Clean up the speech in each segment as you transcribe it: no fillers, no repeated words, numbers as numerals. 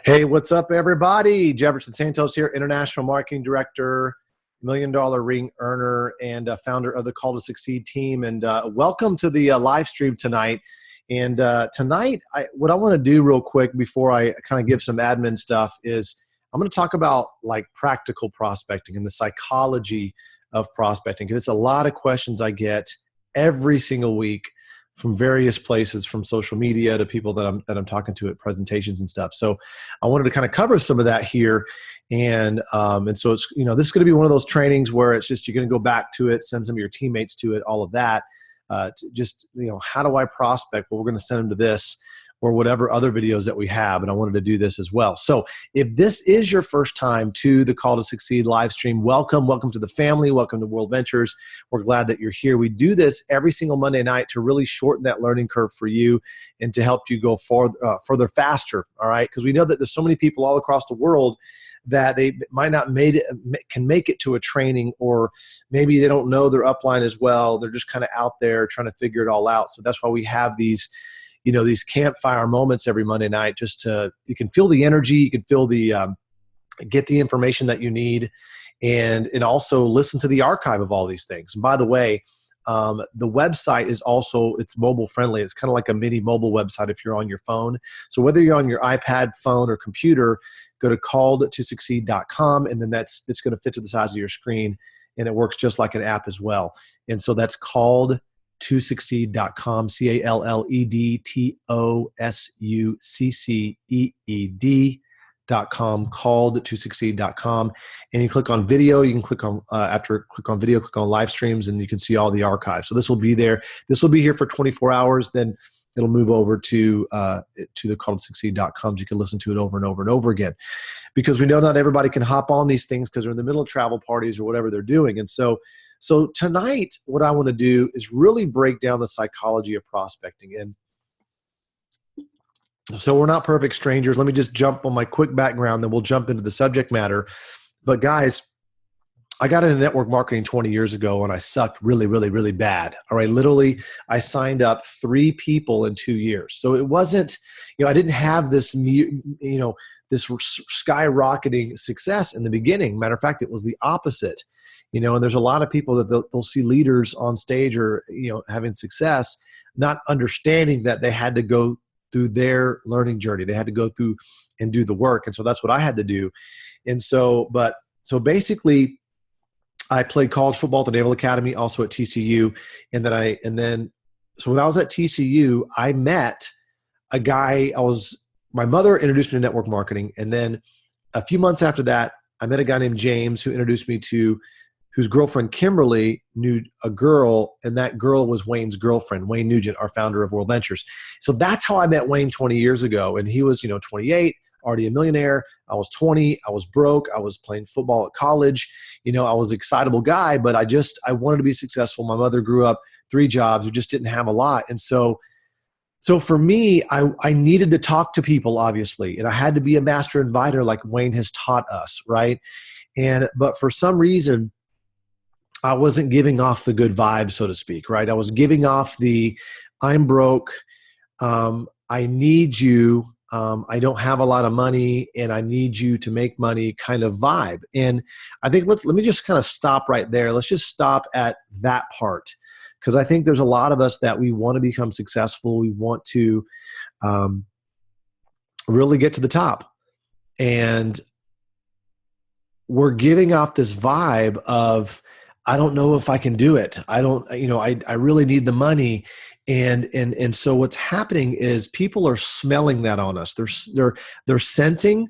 Hey, what's up, everybody? Jefferson Santos here, International Marketing Director, $1 Million Ring earner, and founder of the Call to Succeed team. And welcome to the live stream tonight. And tonight, what I want to do real quick before I kind of give some admin stuff is I'm going to talk about like practical prospecting and the psychology of prospecting. Because it's a lot of questions I get every single week from various places, from social media to people that I'm talking to at presentations and stuff. So I wanted to kind of cover some of that here, and so it's, this is going to be one of those trainings where it's just, you're going to go back to it, send some of your teammates to it, all of that. Just how do I prospect? Well, we're going to send them to this or whatever other videos that we have, and I wanted to do this as well. So if this is your first time to the Call to Succeed live stream, welcome to the family, welcome to World Ventures. We're glad that you're here. We do this every single Monday night to really shorten that learning curve for you and to help you go further faster, all right? Because we know that there's so many people all across the world that they might not can make it to a training, or maybe they don't know their upline as well. They're just kind of out there trying to figure it all out. So that's why we have these these campfire moments every Monday night, just to, you can feel the energy, you can feel the, get the information that you need, and also listen to the archive of all these things. And by the way, the website is also, it's mobile friendly. It's kind of like a mini mobile website if you're on your phone. So whether you're on your iPad, phone, or computer, go to calledtosucceed.com, and then it's going to fit to the size of your screen, and it works just like an app as well. And so that's calledtosucceed.com, calledtosucceed.com, calledtosucceed.com. And you click on video, you can click on, click on video, click on live streams, and you can see all the archives. So this will be there. This will be here for 24 hours. Then it'll move over to the calledtosucceed.com. So you can listen to it over and over and over again, because we know not everybody can hop on these things because they're in the middle of travel parties or whatever they're doing. And so tonight, what I want to do is really break down the psychology of prospecting. And so we're not perfect strangers. Let me just jump on my quick background, then we'll jump into the subject matter. But guys, I got into network marketing 20 years ago, and I sucked really, really, really bad. All right. Literally, I signed up 3 people in 2 years. So it wasn't, I didn't have this, this skyrocketing success in the beginning. Matter of fact, it was the opposite. And there's a lot of people that they'll see leaders on stage or, having success, not understanding that they had to go through their learning journey. They had to go through and do the work. And so that's what I had to do. And so basically I played college football at the Naval Academy, also at TCU. So when I was at TCU, I met a guy. My mother introduced me to network marketing. And then a few months after that, I met a guy named James who introduced me to, whose girlfriend Kimberly knew a girl, and that girl was Wayne's girlfriend, Wayne Nugent, our founder of World Ventures. So that's how I met Wayne 20 years ago. And he was, 28, already a millionaire. I was 20. I was broke. I was playing football at college. I was an excitable guy, but I wanted to be successful. My mother grew up 3 jobs. We just didn't have a lot. And so for me, I needed to talk to people, obviously, and I had to be a master inviter like Wayne has taught us, right? But for some reason, I wasn't giving off the good vibe, so to speak, right? I was giving off the, I'm broke, I need you, I don't have a lot of money, and I need you to make money kind of vibe. And I think let me just kind of stop right there. Let's just stop at that part, because I think there's a lot of us that we want to become successful. We want to really get to the top. And we're giving off this vibe of, I don't know if I can do it. I don't, I really need the money. And so what's happening is people are smelling that on us. They're sensing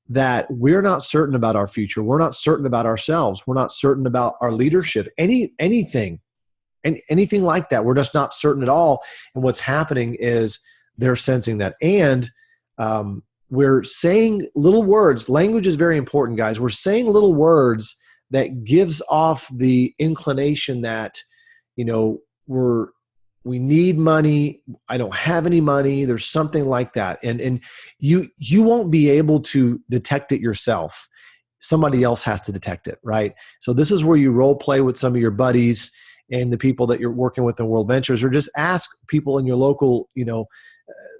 that we're not certain about our future. We're not certain about ourselves. We're not certain about our leadership, anything like that. We're just not certain at all. And what's happening is they're sensing that. And we're saying little words. Language is very important, guys. We're saying little words that gives off the inclination that, we need money. I don't have any money. There's something like that. And you won't be able to detect it yourself. Somebody else has to detect it, right? So this is where you role play with some of your buddies and the people that you're working with in World Ventures, or just ask people in your local, in the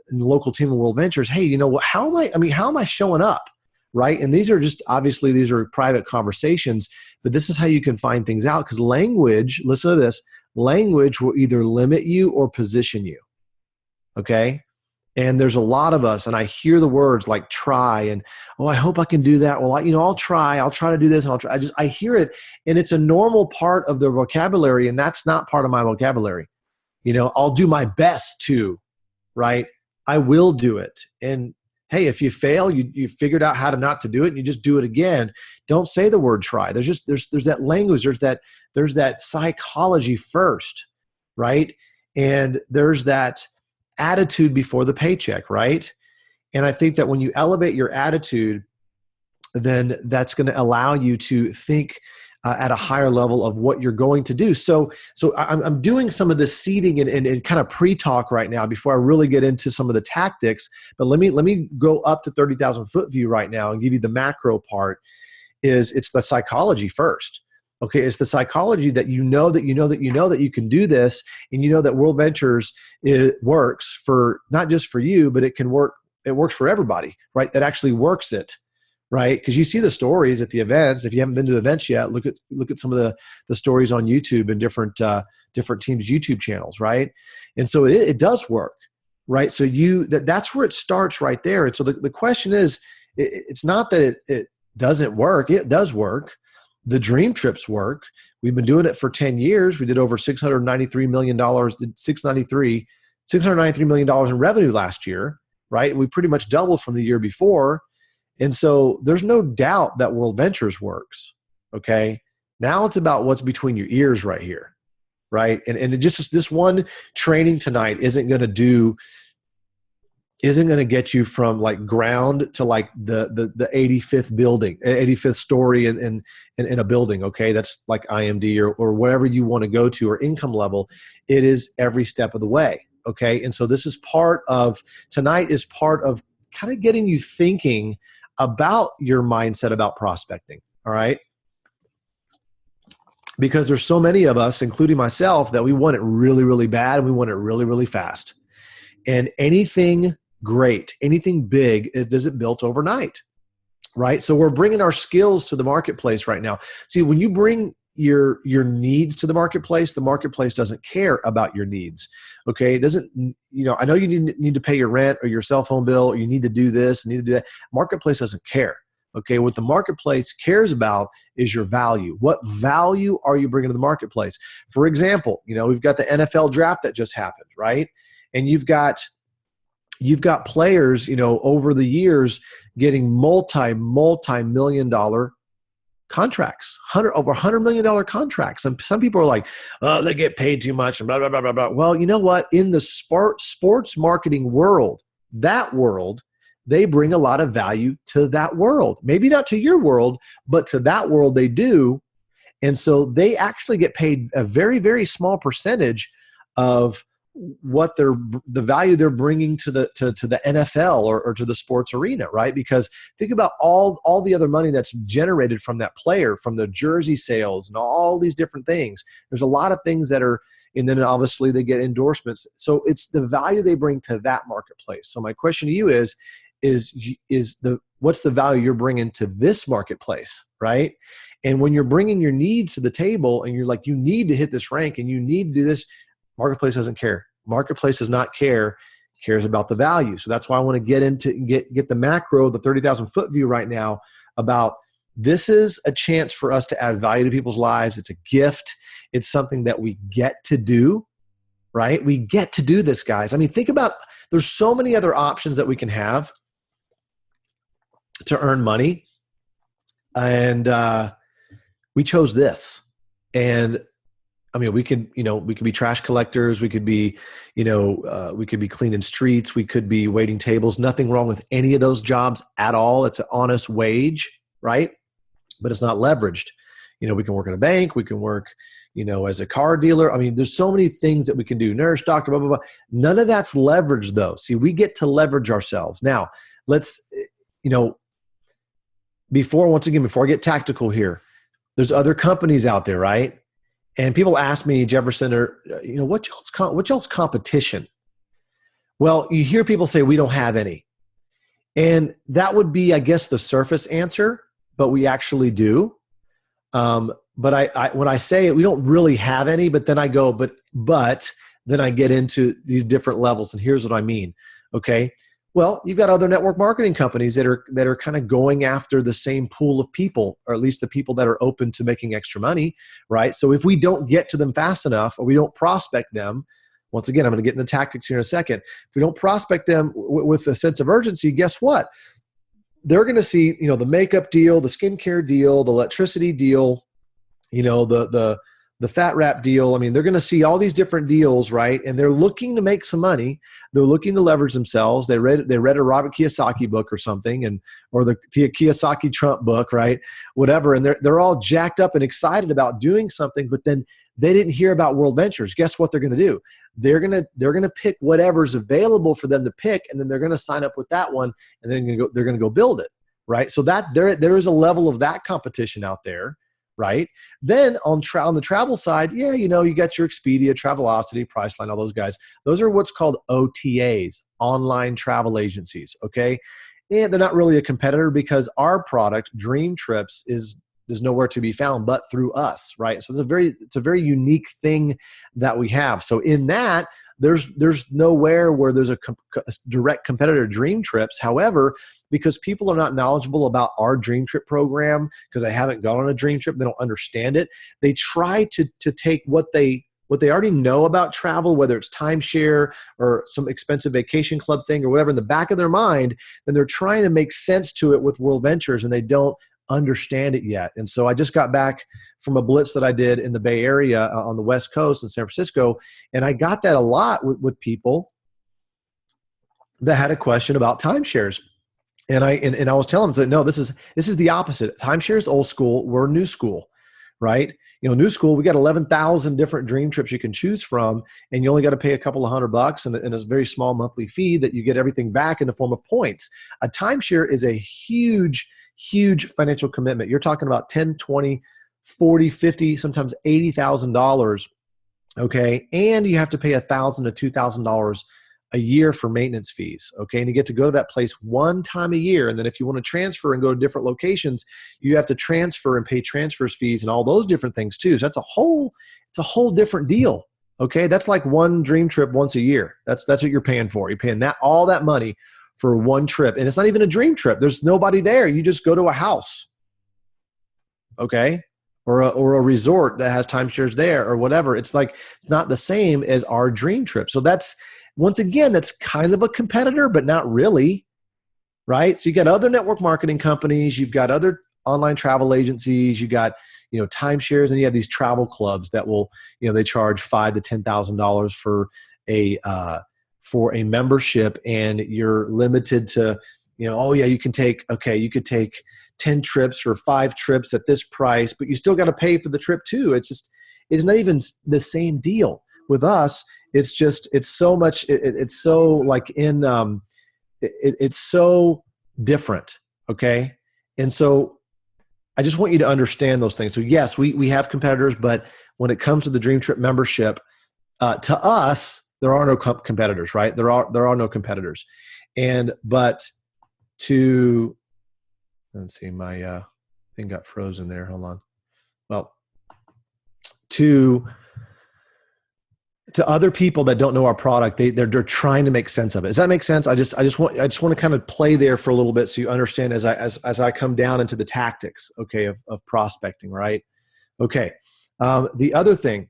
local team of World Ventures, hey, how am I showing up? Right. And these are private conversations, but this is how you can find things out, because language, listen to this, language will either limit you or position you. Okay. And there's a lot of us, and I hear the words like try and, oh, I hope I can do that. Well, I'll try to do this, and I hear it, and it's a normal part of their vocabulary, and that's not part of my vocabulary. I'll do my best to, right? I will do it. And hey, if you fail, you figured out how to not to do it, and you just do it again. Don't say the word try. There's that language. There's that psychology first, right? And there's that attitude before the paycheck, right? And I think that when you elevate your attitude, then that's going to allow you to think at a higher level of what you're going to do. So I'm doing some of the seeding and kind of pre-talk right now before I really get into some of the tactics. But let me go up to 30,000 foot view right now and give you the macro part. It's the psychology first. Okay, it's the psychology that you know that you can do this, and that World Ventures works for not just for you, but it works for everybody, right? That actually works it, right? Because you see the stories at the events. If you haven't been to the events yet, look at some of the stories on YouTube and different teams' YouTube channels, right? And so it does work, right? So that's where it starts right there. And so the question is, it's not that it doesn't work. It does work. The dream trips work. We've been doing it for 10 years. We did over $693 million, $693 million in revenue last year, right? We pretty much doubled from the year before. And so there's no doubt that World Ventures works. Okay. Now it's about what's between your ears right here. Right. And it just, this one training tonight isn't going to get you from like ground to like the 85th building, 85th story in a building. Okay. That's like IMD or wherever you want to go to, or income level. It is every step of the way. Okay. And so this is tonight is part of kind of getting you thinking about your mindset about prospecting. All right. Because there's so many of us, including myself, that we want it really, really bad, and we want it really, really fast. And anything great, anything big, does it built overnight, right? So we're bringing our skills to the marketplace right now. See, when you bring your needs to the marketplace doesn't care about your needs. Okay, it doesn't. I know you need to pay your rent or your cell phone bill, or you need to do this, need to do that. Marketplace doesn't care. Okay, what the marketplace cares about is your value. What value are you bringing to the marketplace? For example, we've got the NFL draft that just happened, right? And you've got players, over the years getting multi-million dollar contracts, over $100 million contracts. And some people are like, oh, they get paid too much and blah, blah, blah, blah, blah. Well, you know what? In the sports marketing world, they bring a lot of value to that world. Maybe not to your world, but to that world they do. And so they actually get paid a very, very small percentage of what the value they're bringing to the NFL or to the sports arena, right? Because think about all the other money that's generated from that player, from the jersey sales and all these different things. There's a lot of things that are, and then obviously they get endorsements. So it's the value they bring to that marketplace. So my question to you is what's the value you're bringing to this marketplace, right? And when you're bringing your needs to the table and you're like, you need to hit this rank and you need to do this, marketplace doesn't care. Marketplace does not care, cares about the value. So that's why I want to get the macro, the 30,000 foot view right now about this is a chance for us to add value to people's lives. It's a gift. It's something that we get to do, right? We get to do this, guys. I mean, think about, there's so many other options that we can have to earn money. And we chose this. And I mean, we could be trash collectors. We could be, we could be cleaning streets. We could be waiting tables. Nothing wrong with any of those jobs at all. It's an honest wage, right? But it's not leveraged. We can work in a bank. We can work, as a car dealer. I mean, there's so many things that we can do. Nurse, doctor, blah, blah, blah. None of that's leveraged though. See, we get to leverage ourselves. Now, let's, before I get tactical here, there's other companies out there, right? And people ask me, Jefferson, or what y'all's competition? Well, you hear people say we don't have any. And that would be, I guess, the surface answer, but we actually do. But I when I say it, we don't really have any, but then I go, but then I get into these different levels. And here's what I mean. Okay. Well, you've got other network marketing companies that are kind of going after the same pool of people, or at least the people that are open to making extra money, right? So if we don't get to them fast enough, or we don't prospect them, once again, I'm going to get into tactics here in a second. If we don't prospect them with a sense of urgency, guess what? They're going to see, the makeup deal, the skincare deal, the electricity deal, the fat wrap deal. I mean, they're going to see all these different deals, right? And they're looking to make some money. They're looking to leverage themselves. They read a Robert Kiyosaki book or something, or the Kiyosaki Trump book, right? Whatever. And they're all jacked up and excited about doing something, but then they didn't hear about World Ventures. Guess what they're going to do? They're going to pick whatever's available for them to pick, and then they're going to sign up with that one, and then they're going to go build it, right? So that there is a level of that competition out there. Right. Then on the travel side, you got your Expedia, Travelocity, Priceline, all those guys. Those are what's called OTAs, online travel agencies. Okay. And they're not really a competitor because our product, Dream Trips, is nowhere to be found but through us. Right. So it's a very unique thing that we have. So in that, there's nowhere where there's a direct competitor, Dream Trips. However, because people are not knowledgeable about our Dream Trip program, because they haven't gone on a Dream Trip, they don't understand it. They try to take what they already know about travel, whether it's timeshare or some expensive vacation club thing or whatever, in the back of their mind, then they're trying to make sense to it with World Ventures, and they don't understand it yet. And so I just got back from a blitz that I did in the Bay Area on the West Coast in San Francisco, and I got that a lot with people that had a question about timeshares. And I was telling them that, no, this is the opposite. Timeshares old school, we're new school, right? New school, we got 11,000 different Dream Trips you can choose from, and you only got to pay a couple of $100 and a very small monthly fee that you get everything back in the form of points. A timeshare is a huge financial commitment. You're talking about 10, 20, 40, 50, sometimes $80,000. Okay. And you have to pay $1,000 to $2,000 a year for maintenance fees. Okay. And you get to go to that place one time a year. And then if you want to transfer and go to different locations, you have to transfer and pay transfers fees and all those different things too. So it's a whole different deal. Okay. That's like one Dream Trip once a year. That's what you're paying for. You're paying all that money for one trip. And it's not even a Dream Trip. There's nobody there. You just go to a house. Okay. Or a resort that has timeshares there or whatever. It's not the same as our Dream Trip. So that's, once again, that's kind of a competitor, but not really, right? So you got other network marketing companies, you've got other online travel agencies, you got, timeshares, and you have these travel clubs that will, they charge $5,000 to $10,000 for a membership, and you're limited to, you could take 10 trips or 5 trips at this price, but you still got to pay for the trip too. It's not even the same deal with us. It's so much, it's so different. Okay. And so I just want you to understand those things. So yes, we have competitors, but when it comes to the Dream Trip membership, to us, there are no competitors, right? There are no competitors. But let's see, my thing got frozen there. Hold on. Well, to other people that don't know our product, they're trying to make sense of it. Does that make sense? I just want to kind of play there for a little bit so you understand as I come down into the tactics, okay, of prospecting, right? Okay. The other thing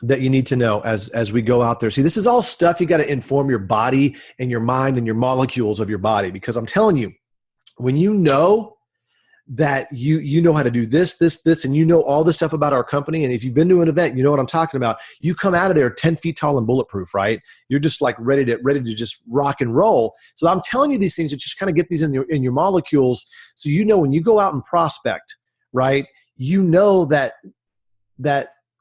that you need to know as we go out there. See, this is all stuff you got to inform your body and your mind and your molecules of your body, because I'm telling you, when you know that you know how to do this, and you know all this stuff about our company, and if you've been to an event, you know what I'm talking about. You come out of there 10 feet tall and bulletproof, right? You're just like ready to just rock and roll. So I'm telling you these things to just kind of get these in your molecules, so when you go out and prospect, right? You know that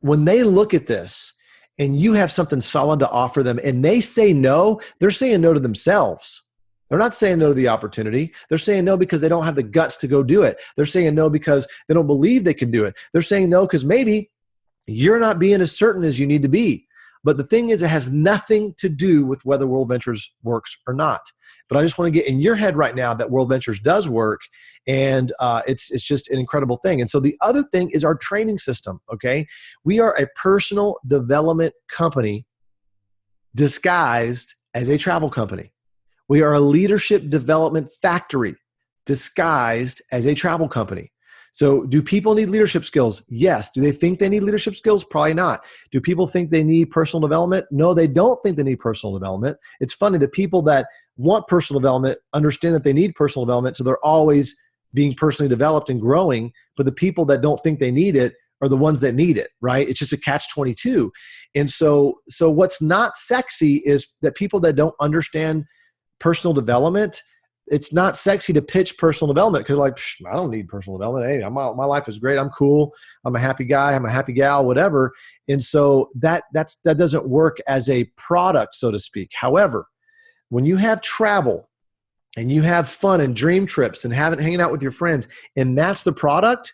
when they look at this and you have something solid to offer them and they say no, they're saying no to themselves. They're not saying no to the opportunity. They're saying no because they don't have the guts to go do it. They're saying no because they don't believe they can do it. They're saying no because maybe you're not being as certain as you need to be. But the thing is, it has nothing to do with whether World Ventures works or not. But I just want to get in your head right now that World Ventures does work, and it's just an incredible thing. And so the other thing is our training system, okay? We are a personal development company disguised as a travel company. We are a leadership development factory disguised as a travel company. So do people need leadership skills? Yes. Do they think they need leadership skills? Probably not. Do people think they need personal development? No, they don't think they need personal development. It's funny, the people that want personal development understand that they need personal development, so they're always being personally developed and growing, but the people that don't think they need it are the ones that need it, right? It's just a catch-22. And so what's not sexy is that people that don't understand personal development, it's not sexy to pitch personal development because like, I don't need personal development. Hey, my life is great. I'm cool. I'm a happy guy. I'm a happy gal, whatever. And so that doesn't work as a product, so to speak. However, when you have travel and you have fun and dream trips and hanging out with your friends, and that's the product,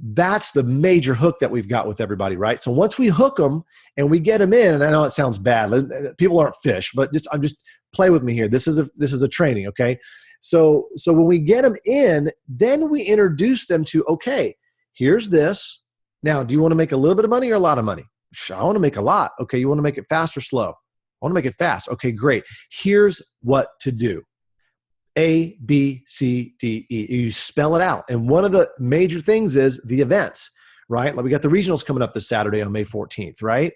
that's the major hook that we've got with everybody, right? So once we hook them and we get them in, and I know it sounds bad, people aren't fish, but I'm just play with me here. This is a training, okay? So when we get them in, then we introduce them to, okay, here's this. Now, do you want to make a little bit of money or a lot of money? I want to make a lot. Okay, you want to make it fast or slow? I want to make it fast. Okay, great. Here's what to do. A, B, C, D, E. You spell it out. And one of the major things is the events, right? Like we got the regionals coming up this Saturday on May 14th, right?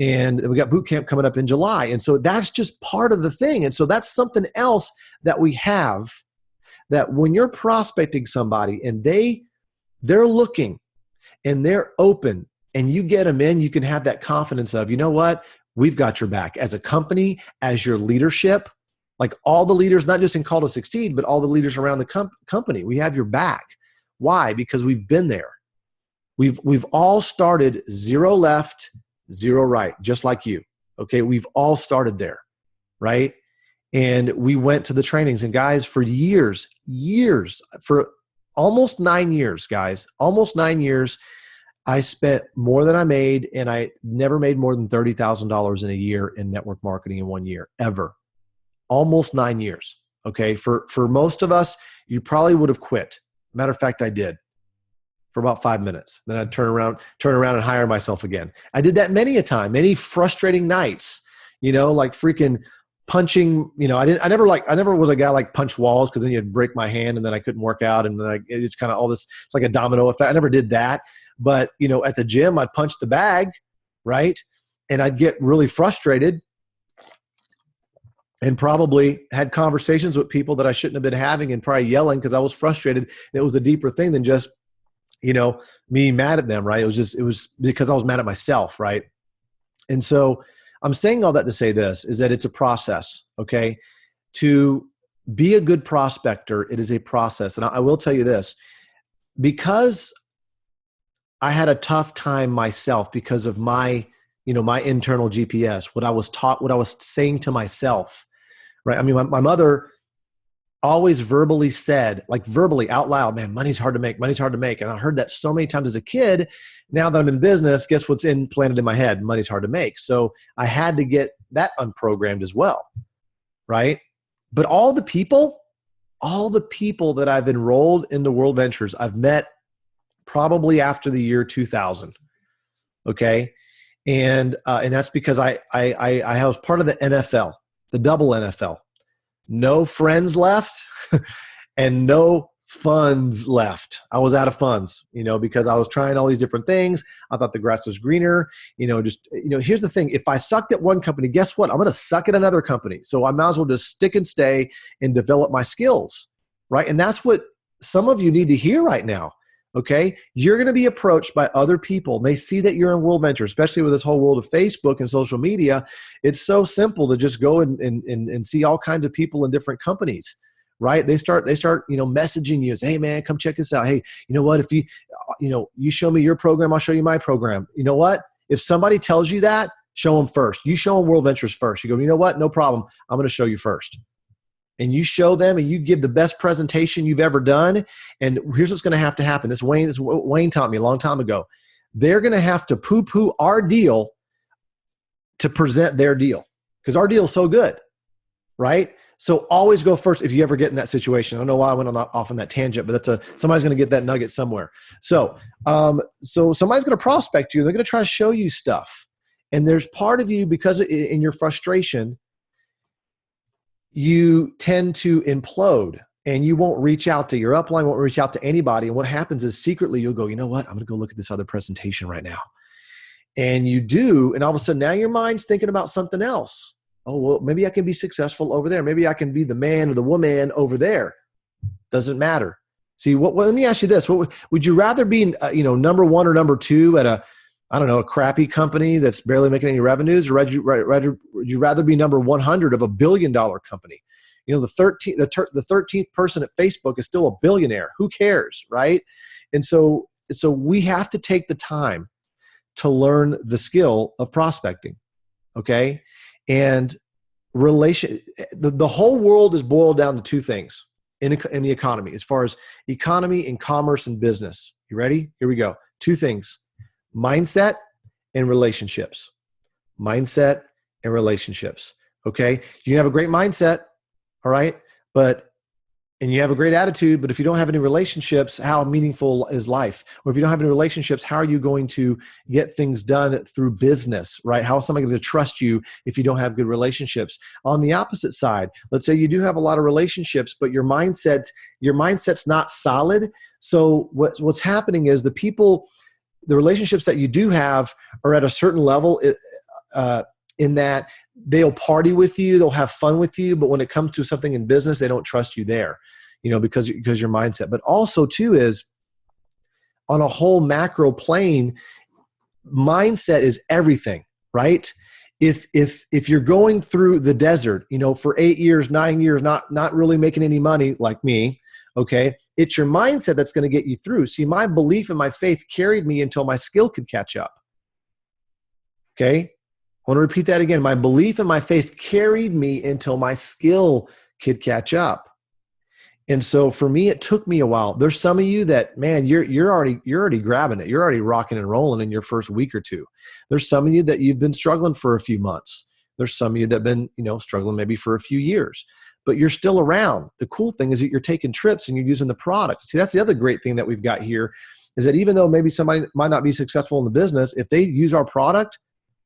And we got boot camp coming up in July. And so that's just part of the thing. And so that's something else that we have, that when you're prospecting somebody and they're looking and they're open and you get them in, you can have that confidence of, you know what? We've got your back as a company, as your leadership, like all the leaders, not just in Call to Succeed, but all the leaders around the company. We have your back. Why? Because we've been there. We've all started 0 left, 0 right, just like you. Okay, we've all started there, right? And we went to the trainings, and guys, for years, for almost 9 years, guys, almost 9 years, I spent more than I made, and I never made more than $30,000 in a year in network marketing in 1 year, ever. Almost 9 years, okay? For most of us, you probably would have quit. Matter of fact, I did for about 5 minutes. Then I'd turn around and hire myself again. I did that many a time, many frustrating nights, like freaking punching, I never was a guy like punch walls, because then you'd break my hand and then I couldn't work out. And then it's kind of all this, it's like a domino effect. I never did that. But, at the gym, I'd punch the bag, right? And I'd get really frustrated and probably had conversations with people that I shouldn't have been having and probably yelling because I was frustrated. And it was a deeper thing than just, me mad at them, right? It was because I was mad at myself, right? And so I'm saying all that to say this, is that it's a process, okay? To be a good prospector, it is a process. And I will tell you this, because I had a tough time myself because of my, my internal GPS, what I was taught, what I was saying to myself, right? I mean, my mother always verbally said, like verbally out loud, man, money's hard to make, money's hard to make. And I heard that so many times as a kid. Now that I'm in business, guess what's implanted in my head? Money's hard to make. So I had to get that unprogrammed as well, right? But all the people that I've enrolled into World Ventures, I've met probably after the year 2000, okay? And that's because I was part of the NFL, the double NFL. No friends left and no funds left. I was out of funds, because I was trying all these different things. I thought the grass was greener, here's the thing. If I sucked at one company, guess what? I'm going to suck at another company. So I might as well just stick and stay and develop my skills, right? And that's what some of you need to hear right now. Okay, you're going to be approached by other people, and they see that you're in World Venture, especially with this whole world of Facebook and social media. It's so simple to just go and see all kinds of people in different companies, right? They start messaging you, say, hey man, come check this out. Hey, you know what? If you show me your program, I'll show you my program. You know what? If somebody tells you that, show them first. You show them World Ventures first. You go, you know what? No problem. I'm going to show you first. and you show them and you give the best presentation you've ever done, and here's what's going to have to happen. This Wayne taught me a long time ago. They're going to have to poo-poo our deal to present their deal because our deal is so good, right? So always go first if you ever get in that situation. I don't know why I went off on that tangent, but somebody's going to get that nugget somewhere. So somebody's going to prospect you. They're going to try to show you stuff. And there's part of you, because in your frustration, you tend to implode and you won't reach out to your upline, won't reach out to anybody. And what happens is secretly you'll go, you know what? I'm going to go look at this other presentation right now. And you do, and all of a sudden now your mind's thinking about something else. Oh, well, maybe I can be successful over there. Maybe I can be the man or the woman over there. Doesn't matter. See, let me ask you this. Would you rather be, number one or number two at a crappy company that's barely making any revenues, or would you rather be number 100 of $1 billion company? The 13th person at Facebook is still a billionaire. Who cares, right? And so we have to take the time to learn the skill of prospecting, okay? And the whole world is boiled down to two things in the economy, as far as economy and commerce and business. You ready? Here we go. Two things: mindset and relationships. Mindset and relationships, okay? You can have a great mindset, all right? And you have a great attitude, but if you don't have any relationships, how meaningful is life? Or if you don't have any relationships, how are you going to get things done through business, right? How is somebody going to trust you if you don't have good relationships? On the opposite side, let's say you do have a lot of relationships, but your mindset's not solid. So what's happening is the relationships that you do have are at a certain level in that they'll party with you, they'll have fun with you, but when it comes to something in business, they don't trust you there, because your mindset. But also too is on a whole macro plane, mindset is everything, right? If you're going through the desert, for 8 years, 9 years, not really making any money like me, okay, it's your mindset that's going to get you through. See, my belief and my faith carried me until my skill could catch up. Okay? I want to repeat that again. My belief and my faith carried me until my skill could catch up. And so for me, it took me a while. There's some of you that, man, you're already grabbing it. You're already rocking and rolling in your first week or two. There's some of you that you've been struggling for a few months. There's some of you that have been, struggling maybe for a few years, but you're still around. The cool thing is that you're taking trips and you're using the product. See, that's the other great thing that we've got here, is that even though maybe somebody might not be successful in the business, if they use our product,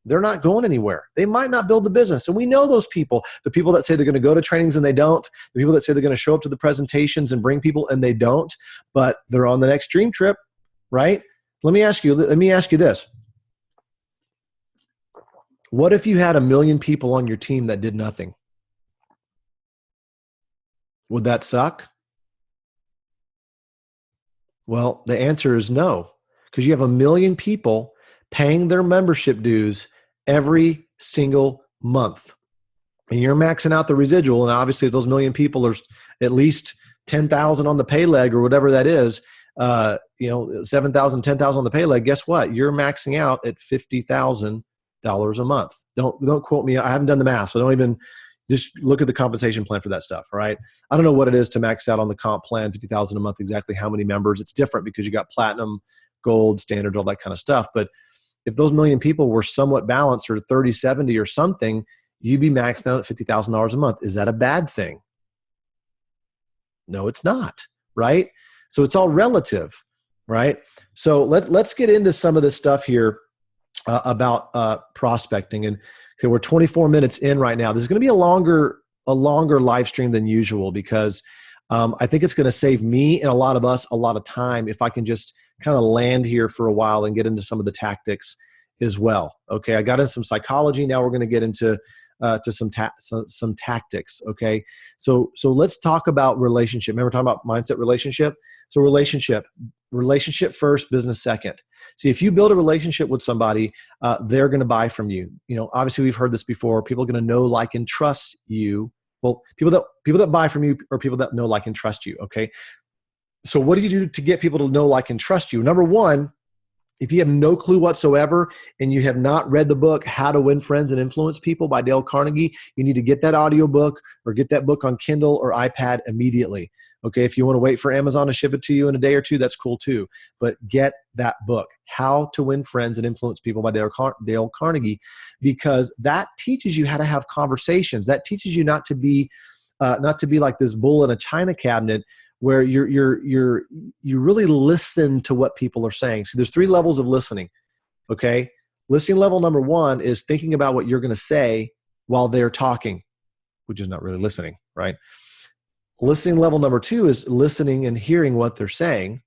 they're not going anywhere. They might not build the business. And we know those people, the people that say they're going to go to trainings and they don't, the people that say they're going to show up to the presentations and bring people and they don't, but they're on the next dream trip, right? Let me ask you this. What if you had 1 million people on your team that did nothing? Would that suck? Well, the answer is no, because you have 1 million people paying their membership dues every single month. And you're maxing out the residual. And obviously, if those 1 million people are at least 10,000 on the pay leg or whatever that is, 7,000, 10,000 on the pay leg, guess what? You're maxing out at $50,000 a month. Don't quote me. I haven't done the math, so don't even just look at the compensation plan for that stuff. All right. I don't know what it is to max out on the comp plan, 50,000 a month, exactly how many members. It's different because you got platinum, gold, standard, all that kind of stuff. But if those 1 million people were somewhat balanced, or 30, 70 or something, you'd be maxed out at $50,000 a month. Is that a bad thing? No, it's not, right? So it's all relative, right? So let's get into some of this stuff here about prospecting. And okay, we're 24 minutes in right now. This is going to be a longer live stream than usual, because I think it's going to save me and a lot of us a lot of time if I can just kind of land here for a while and get into some of the tactics as well. Okay, I got into some psychology. Now we're going to get into some tactics. Okay, so let's talk about relationship. Remember, we're talking about mindset, relationship. So relationship first, business second. See, if you build a relationship with somebody, they're going to buy from you. Obviously we've heard this before. People are going to know, like, and trust you. Well, people that buy from you are people that know, like, and trust you. Okay. So what do you do to get people to know, like, and trust you? Number one, If you have no clue whatsoever and you have not read the book, How to Win Friends and Influence People by Dale Carnegie, you need to get that audiobook or get that book on Kindle or iPad immediately. Okay, if you want to wait for Amazon to ship it to you in a day or two, that's cool too. But get that book, How to Win Friends and Influence People by Dale Carnegie, because that teaches you how to have conversations. That teaches you not to be like this bull in a china cabinet, where you really listen to what people are saying. So there's 3 levels of listening. Okay, listening level number 1 is thinking about what you're going to say while they're talking, which is not really listening, right? Listening level number 2 is listening and hearing what they're saying.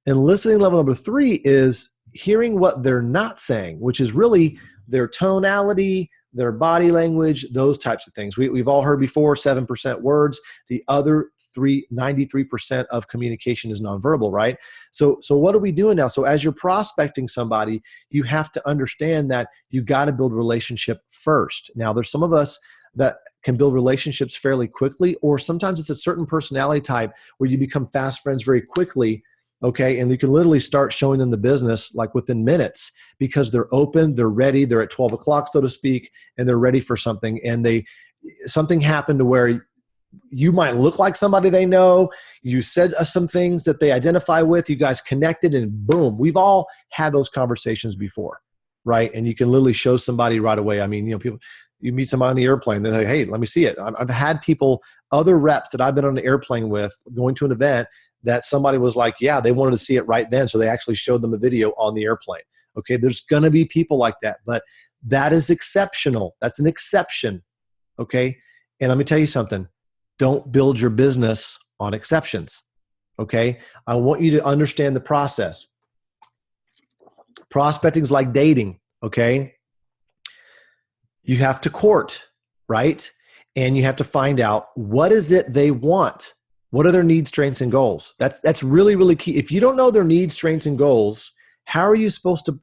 And listening level number 3 is hearing what they're not saying, which is really their tonality, their body language, those types of things. We've all heard before, 7% words. The other 93% of communication is nonverbal, right? So what are we doing now? So as you're prospecting somebody, you have to understand that you got to build a relationship first. Now, there's some of us that can build relationships fairly quickly, or sometimes it's a certain personality type where you become fast friends very quickly, okay? And you can literally start showing them the business like within minutes, because they're open, they're ready, they're at 12 o'clock, so to speak, and they're ready for something. And something happened to where you might look like somebody they know. You said some things that they identify with. You guys connected, and boom, we've all had those conversations before, right? And you can literally show somebody right away. I mean, people, you meet somebody on the airplane, they're like, hey, let me see it. I've had people, other reps that I've been on an airplane with, going to an event that somebody was like, yeah, they wanted to see it right then. So they actually showed them a video on the airplane. Okay, there's going to be people like that, but that is exceptional. That's an exception. Okay, and let me tell you something. Don't build your business on exceptions, okay? I want you to understand the process. Prospecting is like dating, okay? You have to court, right? And you have to find out, what is it they want? What are their needs, strengths, and goals? That's really, really key. If you don't know their needs, strengths, and goals, how are you supposed to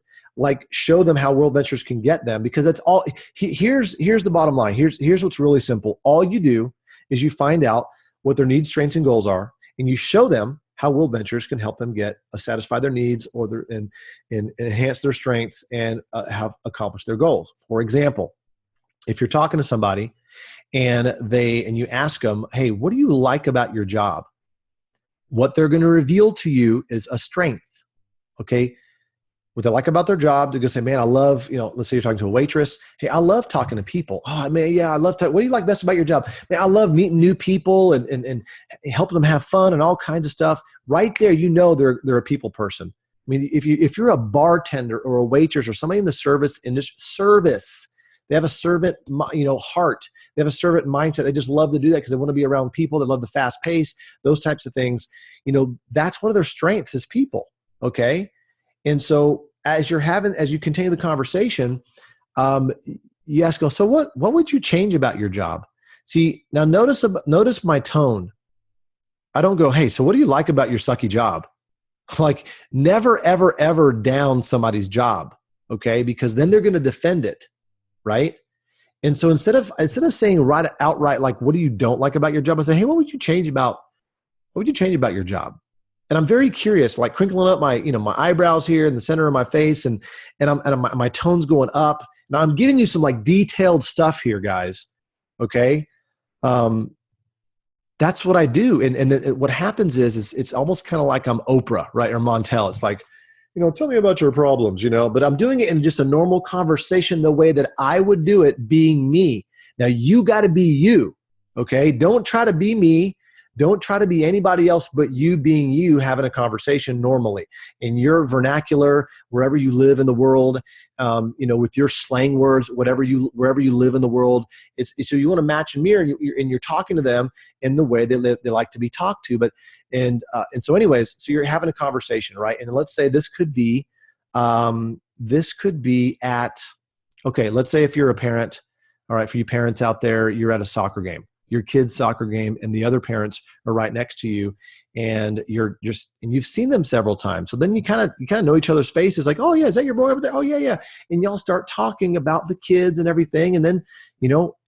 show them how World Ventures can get them? Because that's all. Here's the bottom line. Here's what's really simple. All you do is you find out what their needs, strengths, and goals are, and you show them how World Ventures can help them satisfy their needs, or and enhance their strengths, and have accomplished their goals. For example, if you're talking to somebody and you ask them, hey, what do you like about your job? What they're going to reveal to you is a strength. Okay. What they like about their job, they're going to say, man, I love, let's say you're talking to a waitress. Hey, I love talking to people. Oh, man, yeah, I love what do you like best about your job? Man, I love meeting new people and helping them have fun and all kinds of stuff. Right there, they're a people person. I mean, if you're a bartender or a waitress or somebody in the service industry, they have a servant, heart. They have a servant mindset. They just love to do that because they want to be around people. They love the fast pace, those types of things. That's one of their strengths is people. Okay. And so as you continue the conversation, you ask, so what would you change about your job? See, now notice my tone. I don't go, hey, so what do you like about your sucky job? Like, never, ever, ever down somebody's job. Okay. Because then they're going to defend it. Right. And so instead of saying right outright, like, what do you don't like about your job? I say, hey, what would you change about your job? And I'm very curious, like crinkling up my eyebrows here in the center of my face, and my tone's going up. Now I'm giving you some like detailed stuff here, guys. Okay. That's what I do. And what happens is it's almost kind of like I'm Oprah, right? Or Montel. It's like, tell me about your problems, but I'm doing it in just a normal conversation, the way that I would do it, being me. Now you got to be you. Okay. Don't try to be me. Don't try to be anybody else but you, being you, having a conversation normally in your vernacular, wherever you live in the world, with your slang words, wherever you live in the world. So you want to match and mirror, and you're talking to them in the way they like to be talked to. So anyways, so you're having a conversation, right? And let's say this could be at, okay, let's say if you're a parent, all right, for you parents out there, you're at a soccer game. Your kid's soccer game, and the other parents are right next to you, and you've seen them several times. So then you kind of know each other's faces, like, oh yeah, is that your boy over there? Oh yeah, yeah. And y'all start talking about the kids and everything. And then,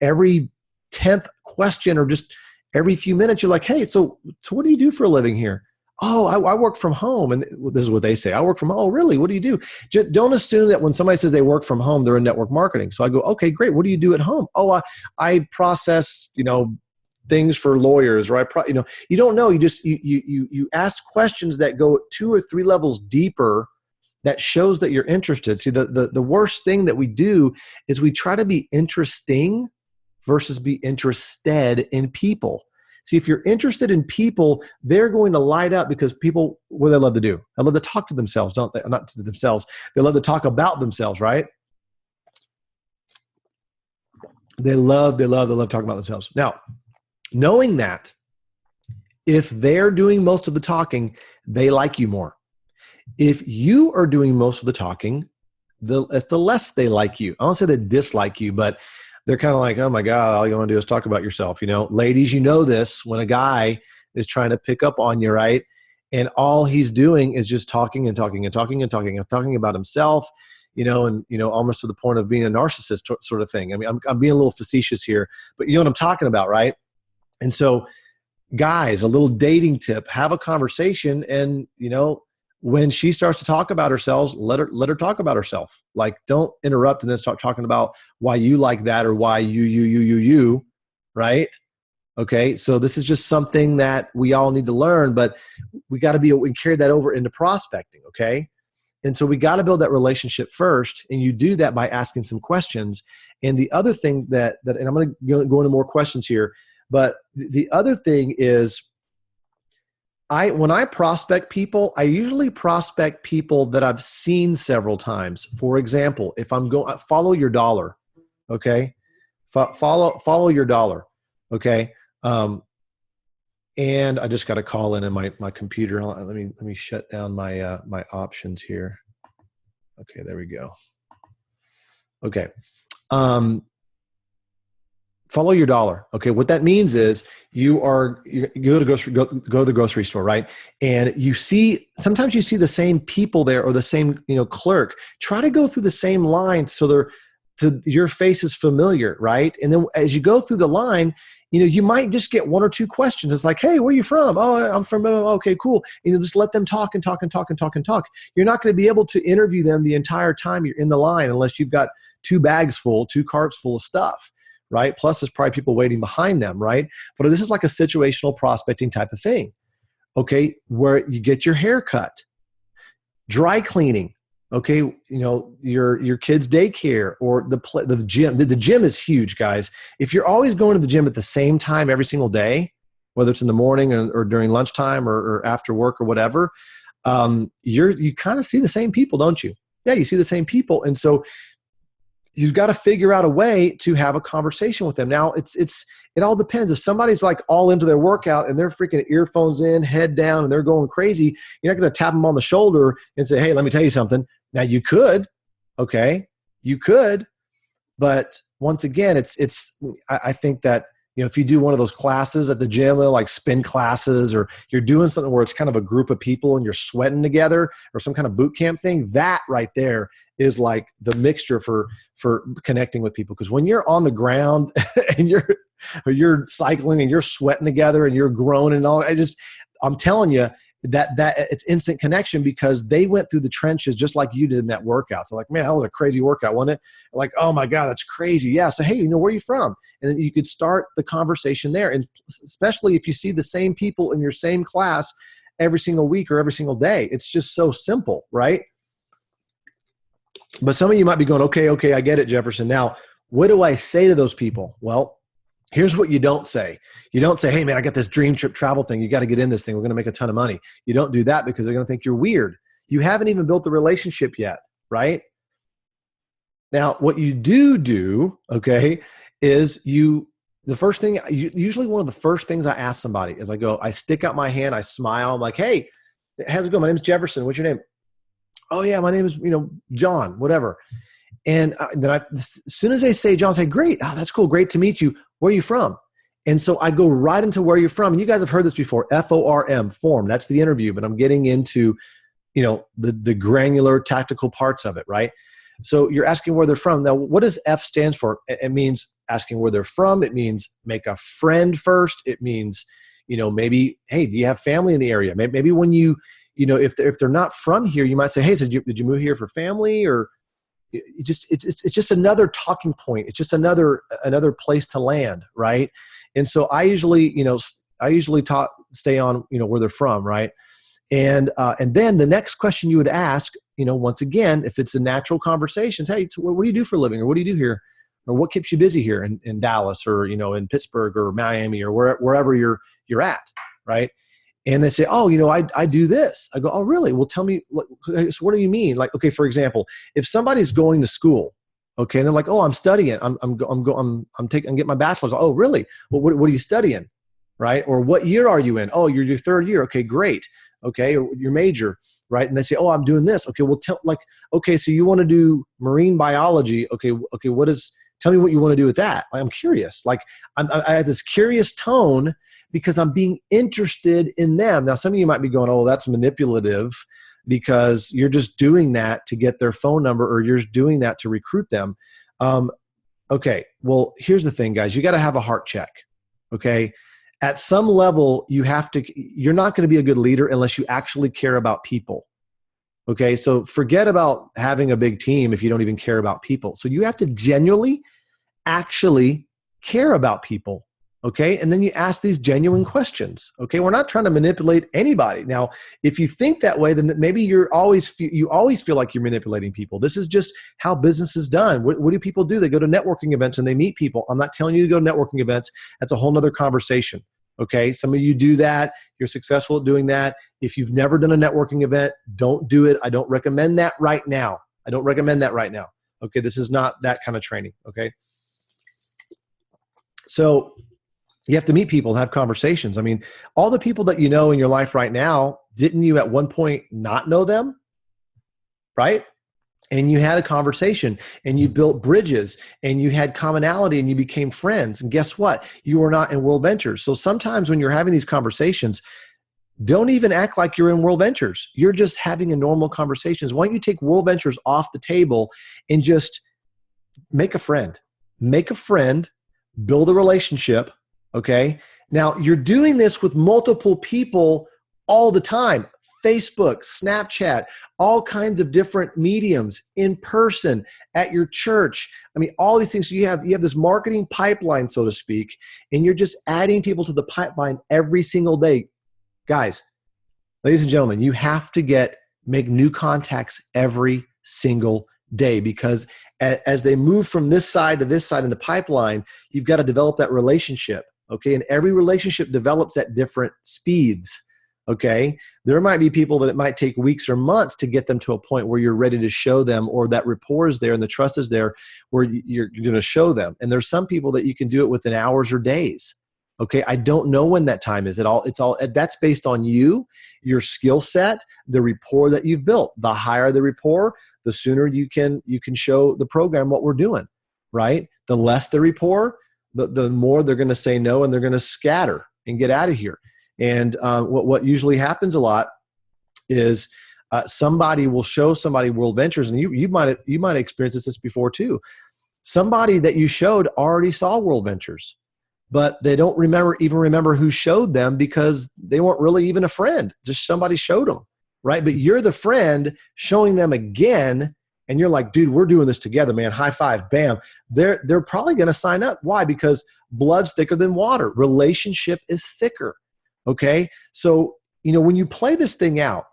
every 10th question or just every few minutes, you're like, hey, so what do you do for a living here? Oh, I work from home. And this is what they say. I work from home. Oh, really? What do you do? Just don't assume that when somebody says they work from home, they're in network marketing. So I go, okay, great. What do you do at home? Oh, I process, things for lawyers, or you don't know. You just, you ask questions that go 2 or 3 levels deeper. That shows that you're interested. See, the worst thing that we do is we try to be interesting versus be interested in people. See, if you're interested in people, they're going to light up, because people, what do they love to do? They love to talk to themselves, don't they? Not to themselves. They love to talk about themselves, right? They love talking about themselves. Now, knowing that, if they're doing most of the talking, they like you more. If you are doing most of the talking, it's the less they like you. I don't say they dislike you, but they're kind of like, oh my God, all you want to do is talk about yourself. Ladies, this, when a guy is trying to pick up on you, right? And all he's doing is just talking and talking and talking and talking and talking about himself, almost to the point of being a narcissist sort of thing. I mean, I'm being a little facetious here, but you know what I'm talking about, right? And so guys, a little dating tip, have a conversation, and, when she starts to talk about herself, let her talk about herself. Like, don't interrupt and then start talking about why you like that, or why you, right? Okay. So this is just something that we all need to learn, but we got to we carry that over into prospecting. Okay. And so we got to build that relationship first. And you do that by asking some questions. And the other thing that and I'm going to go into more questions here, but the other thing is, when I prospect people, I usually prospect people that I've seen several times. For example, if I'm going, follow your dollar, okay? Follow your dollar, okay? And I just got a call in my computer. Let me shut down my my options here. Okay, there we go. Okay. Follow your dollar. Okay. What that means is you go to the grocery store, right? And sometimes you see the same people there, or the same, clerk. Try to go through the same lines so your face is familiar, right? And then as you go through the line, you might just get 1 or 2 questions. It's like, hey, where are you from? Oh, I'm from, okay, cool. Just let them talk and talk and talk and talk and talk. You're not going to be able to interview them the entire time you're in the line, unless you've got 2 carts full of stuff. Right? Plus there's probably people waiting behind them, right? But this is like a situational prospecting type of thing. Okay. Where you get your hair cut, dry cleaning, okay. Your kid's daycare, or the gym. The gym is huge, guys. If you're always going to the gym at the same time every single day, whether it's in the morning or during lunchtime or after work or whatever, you kind of see the same people, don't you? Yeah, you see the same people. And so you've got to figure out a way to have a conversation with them. Now, it all depends. If somebody's like all into their workout and they're freaking earphones in, head down, and they're going crazy, you're not going to tap them on the shoulder and say, hey, let me tell you something. Now, you could, okay, but once again, I think that, if you do one of those classes at the gym, like spin classes, or you're doing something where it's kind of a group of people and you're sweating together, or some kind of boot camp thing, that right there is like the mixture for connecting with people. Because when you're on the ground and you're cycling and you're sweating together and you're groaning and all, I'm telling you that it's instant connection, because they went through the trenches just like you did in that workout. So like, man, that was a crazy workout, wasn't it? Like, oh my God, that's crazy. Yeah. So, hey, where are you from? And then you could start the conversation there. And especially if you see the same people in your same class every single week or every single day, it's just so simple, right? But some of you might be going, okay, I get it, Jefferson. Now, what do I say to those people? Well, here's what you don't say. You don't say, hey, man, I got this dream trip travel thing. You got to get in this thing. We're going to make a ton of money. You don't do that, because they're going to think you're weird. You haven't even built the relationship yet, right? Now, what you do, okay, is the first thing, usually one of the first things I ask somebody is I stick out my hand, I smile. I'm like, hey, how's it going? My name's Jefferson. What's your name? Oh yeah, my name is, John, whatever. And then as soon as they say John, I say, great. Oh, that's cool. Great to meet you. Where are you from? And so I go right into where you're from. And you guys have heard this before, FORM, form. That's the interview, but I'm getting into, the granular tactical parts of it, right? So you're asking where they're from. Now, what does F stands for? It means asking where they're from. It means make a friend first. It means, maybe, hey, do you have family in the area? Maybe when if they're not from here, you might say, hey, so did you move here for family? Or it's just another talking point. It's just another place to land, right? And so I usually stay on, where they're from, right? And then the next question you would ask, once again, if it's a natural conversation, hey, so what do you do for a living, or what do you do here, or what keeps you busy here in Dallas, or in Pittsburgh or Miami, or wherever you're at, right? And they say, oh, I do this. I go, oh, really? Well, tell me, so what do you mean? Like, okay, for example, if somebody's going to school, okay, and they're like, oh, I'm studying. I'm getting my bachelor's. Oh, really? Well, what are you studying, right? Or what year are you in? Oh, you're your third year. Okay, great. Okay, or your major, right? And they say, oh, I'm doing this. Okay, well, okay, so you want to do marine biology. Okay, tell me what you want to do with that. I'm curious. Like, I have this curious tone because I'm being interested in them. Now, some of you might be going, oh, that's manipulative because you're just doing that to get their phone number, or you're just doing that to recruit them. Okay, well, here's the thing, guys. You got to have a heart check, okay? At some level, you're not going to be a good leader unless you actually care about people. Okay, so forget about having a big team if you don't even care about people. So you have to genuinely actually care about people. Okay, and then you ask these genuine questions. Okay, we're not trying to manipulate anybody. Now, if you think that way, then maybe you always feel like you're manipulating people. This is just how business is done. What do people do? They go to networking events and they meet people. I'm not telling you to go to networking events. That's a whole nother conversation. Okay, some of you do that. You're successful at doing that. If you've never done a networking event, don't do it. I don't recommend that right now. Okay, this is not that kind of training. Okay, so you have to meet people and have conversations. I mean, all the people that you know in your life right now, didn't you at one point not know them? Right? And you had a conversation and you built bridges and you had commonality and you became friends. And guess what? You were not in World Ventures. So sometimes when you're having these conversations, don't even act like you're in World Ventures. You're just having a normal conversations. Why don't you take World Ventures off the table and just make a friend? Make a friend, build a relationship. Okay. Now you're doing this with multiple people all the time. Facebook, Snapchat, all kinds of different mediums, in person, at your church. I mean, all these things. So you have this marketing pipeline, so to speak, and you're just adding people to the pipeline every single day. Guys, ladies and gentlemen, you have to make new contacts every single day, because as they move from this side to this side in the pipeline, you've got to develop that relationship. Okay. And every relationship develops at different speeds. Okay. There might be people that it might take weeks or months to get them to a point where you're ready to show them, or that rapport is there and the trust is there where you're going to show them. And there's some people that you can do it within hours or days. Okay. I don't know when that time is at all. That's based on you, your skill set, the rapport that you've built. The higher the rapport, the sooner you can show the program what we're doing, right? The less the rapport, the more they're going to say no, and they're going to scatter and get out of here. And what usually happens a lot is somebody will show somebody World Ventures, and you might have experienced this before too. Somebody that you showed already saw World Ventures, but they don't remember who showed them, because they weren't really even a friend. Just somebody showed them, right? But you're the friend showing them again, and you're like, dude, we're doing this together, man. High five, bam. They're probably going to sign up. Why? Because blood's thicker than water. Relationship is thicker. Okay. So, when you play this thing out,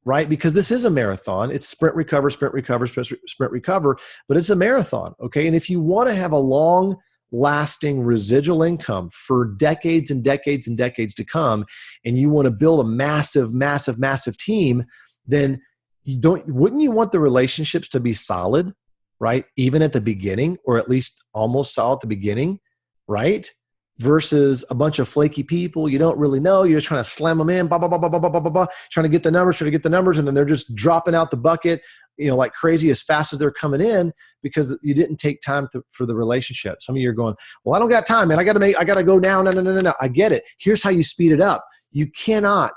right? Because this is a marathon. It's sprint, recover, sprint, recover, sprint, recover, but it's a marathon. Okay. And if you want to have a long lasting residual income for decades and decades and decades to come, and you want to build a massive, massive, massive team, then wouldn't you want the relationships to be solid, right? Even at the beginning, or at least almost solid at the beginning, right? Versus a bunch of flaky people you don't really know. You're just trying to slam them in, trying to get the numbers, and then they're just dropping out the bucket, like crazy as fast as they're coming in, because you didn't take time for the relationship. Some of you are going, well, I don't got time, man. I got to go now. No. I get it. Here's how you speed it up. You cannot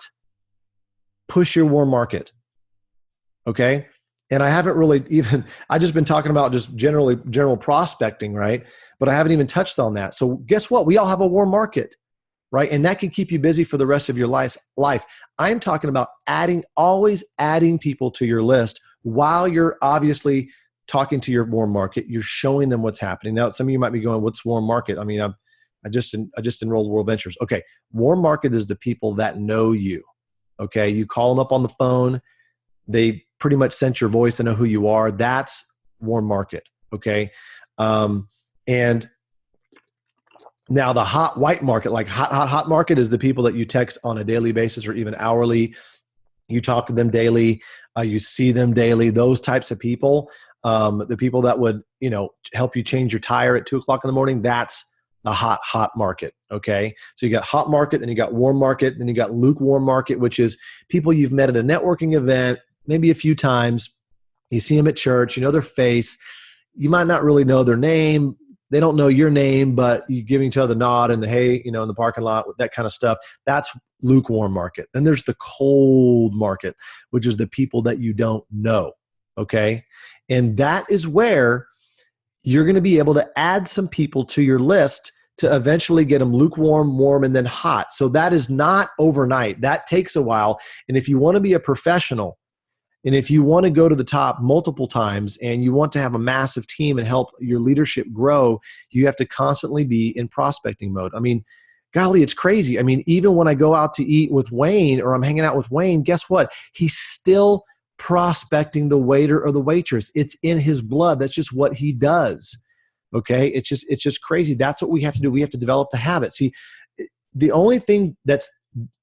push your warm market. Okay. And I haven't really I just been talking about just general prospecting, right? But I haven't even touched on that. So guess what? We all have a warm market. right? And that can keep you busy for the rest of your life. I'm talking about always adding people to your list while you're obviously talking to your warm market. You're showing them what's happening. Now, some of you might be going, what's warm market? I mean, I just enrolled World Ventures. Okay. Warm market is the people that know you. Okay. You call them up on the phone. They pretty much sense your voice and know who you are. That's warm market. Okay. And now the hot white market, like hot market, is the people that you text on a daily basis or even hourly. You talk to them daily. You see them daily. Those types of people, the people that would, help you change your tire at 2:00 in the morning. That's the hot market. Okay. So you got hot market, then you got warm market, then you got lukewarm market, which is people you've met at a networking event, maybe a few times. You see them at church, you know their face. You might not really know their name. They don't know your name, but you give each other the nod and the hey, in the parking lot, that kind of stuff. That's lukewarm market. Then there's the cold market, which is the people that you don't know. Okay. And that is where you're going to be able to add some people to your list to eventually get them lukewarm, warm, and then hot. So that is not overnight. That takes a while. And if you want to be a professional, and if you want to go to the top multiple times and you want to have a massive team and help your leadership grow, you have to constantly be in prospecting mode. I mean, golly, it's crazy. I mean, even when I go out to eat with Wayne or I'm hanging out with Wayne, guess what? He's still prospecting the waiter or the waitress. It's in his blood. That's just what he does. Okay. It's just crazy. That's what we have to do. We have to develop the habit. See, the only thing that's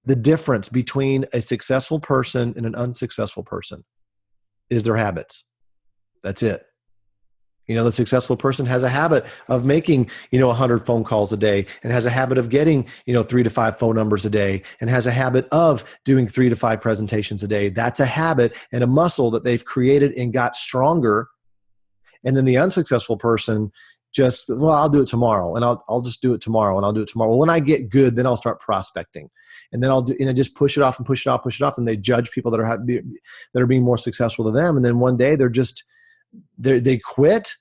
the difference between a successful person and an unsuccessful person is their habits. That's it. The successful person has a habit of making, 100 phone calls a day and has a habit of getting, 3 to 5 phone numbers a day and has a habit of doing 3 to 5 presentations a day. That's a habit and a muscle that they've created and got stronger. And then the unsuccessful person I'll do it tomorrow and I'll just do it tomorrow and I'll do it tomorrow. Well, when I get good, then I'll start prospecting and then I'll do, just push it off and push it off, push it off. And they judge people that are being more successful than them. And then one day they quit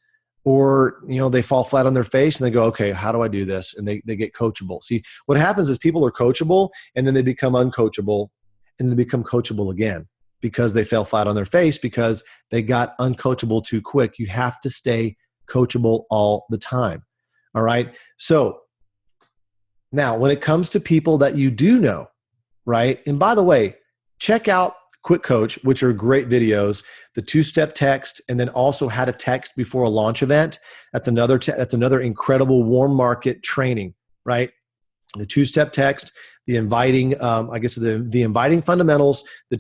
or, they fall flat on their face and they go, okay, how do I do this? And they get coachable. See, what happens is people are coachable and then they become uncoachable and they become coachable again because they fell flat on their face because they got uncoachable too quick. You have to stay coachable all the time. All right. So now when it comes to people that you do know, right? And by the way, check out Quick Coach, which are great videos, the 2-step text, and then also how to text before a launch event. That's another incredible warm market training, right? The 2-step text, the inviting, the inviting fundamentals, the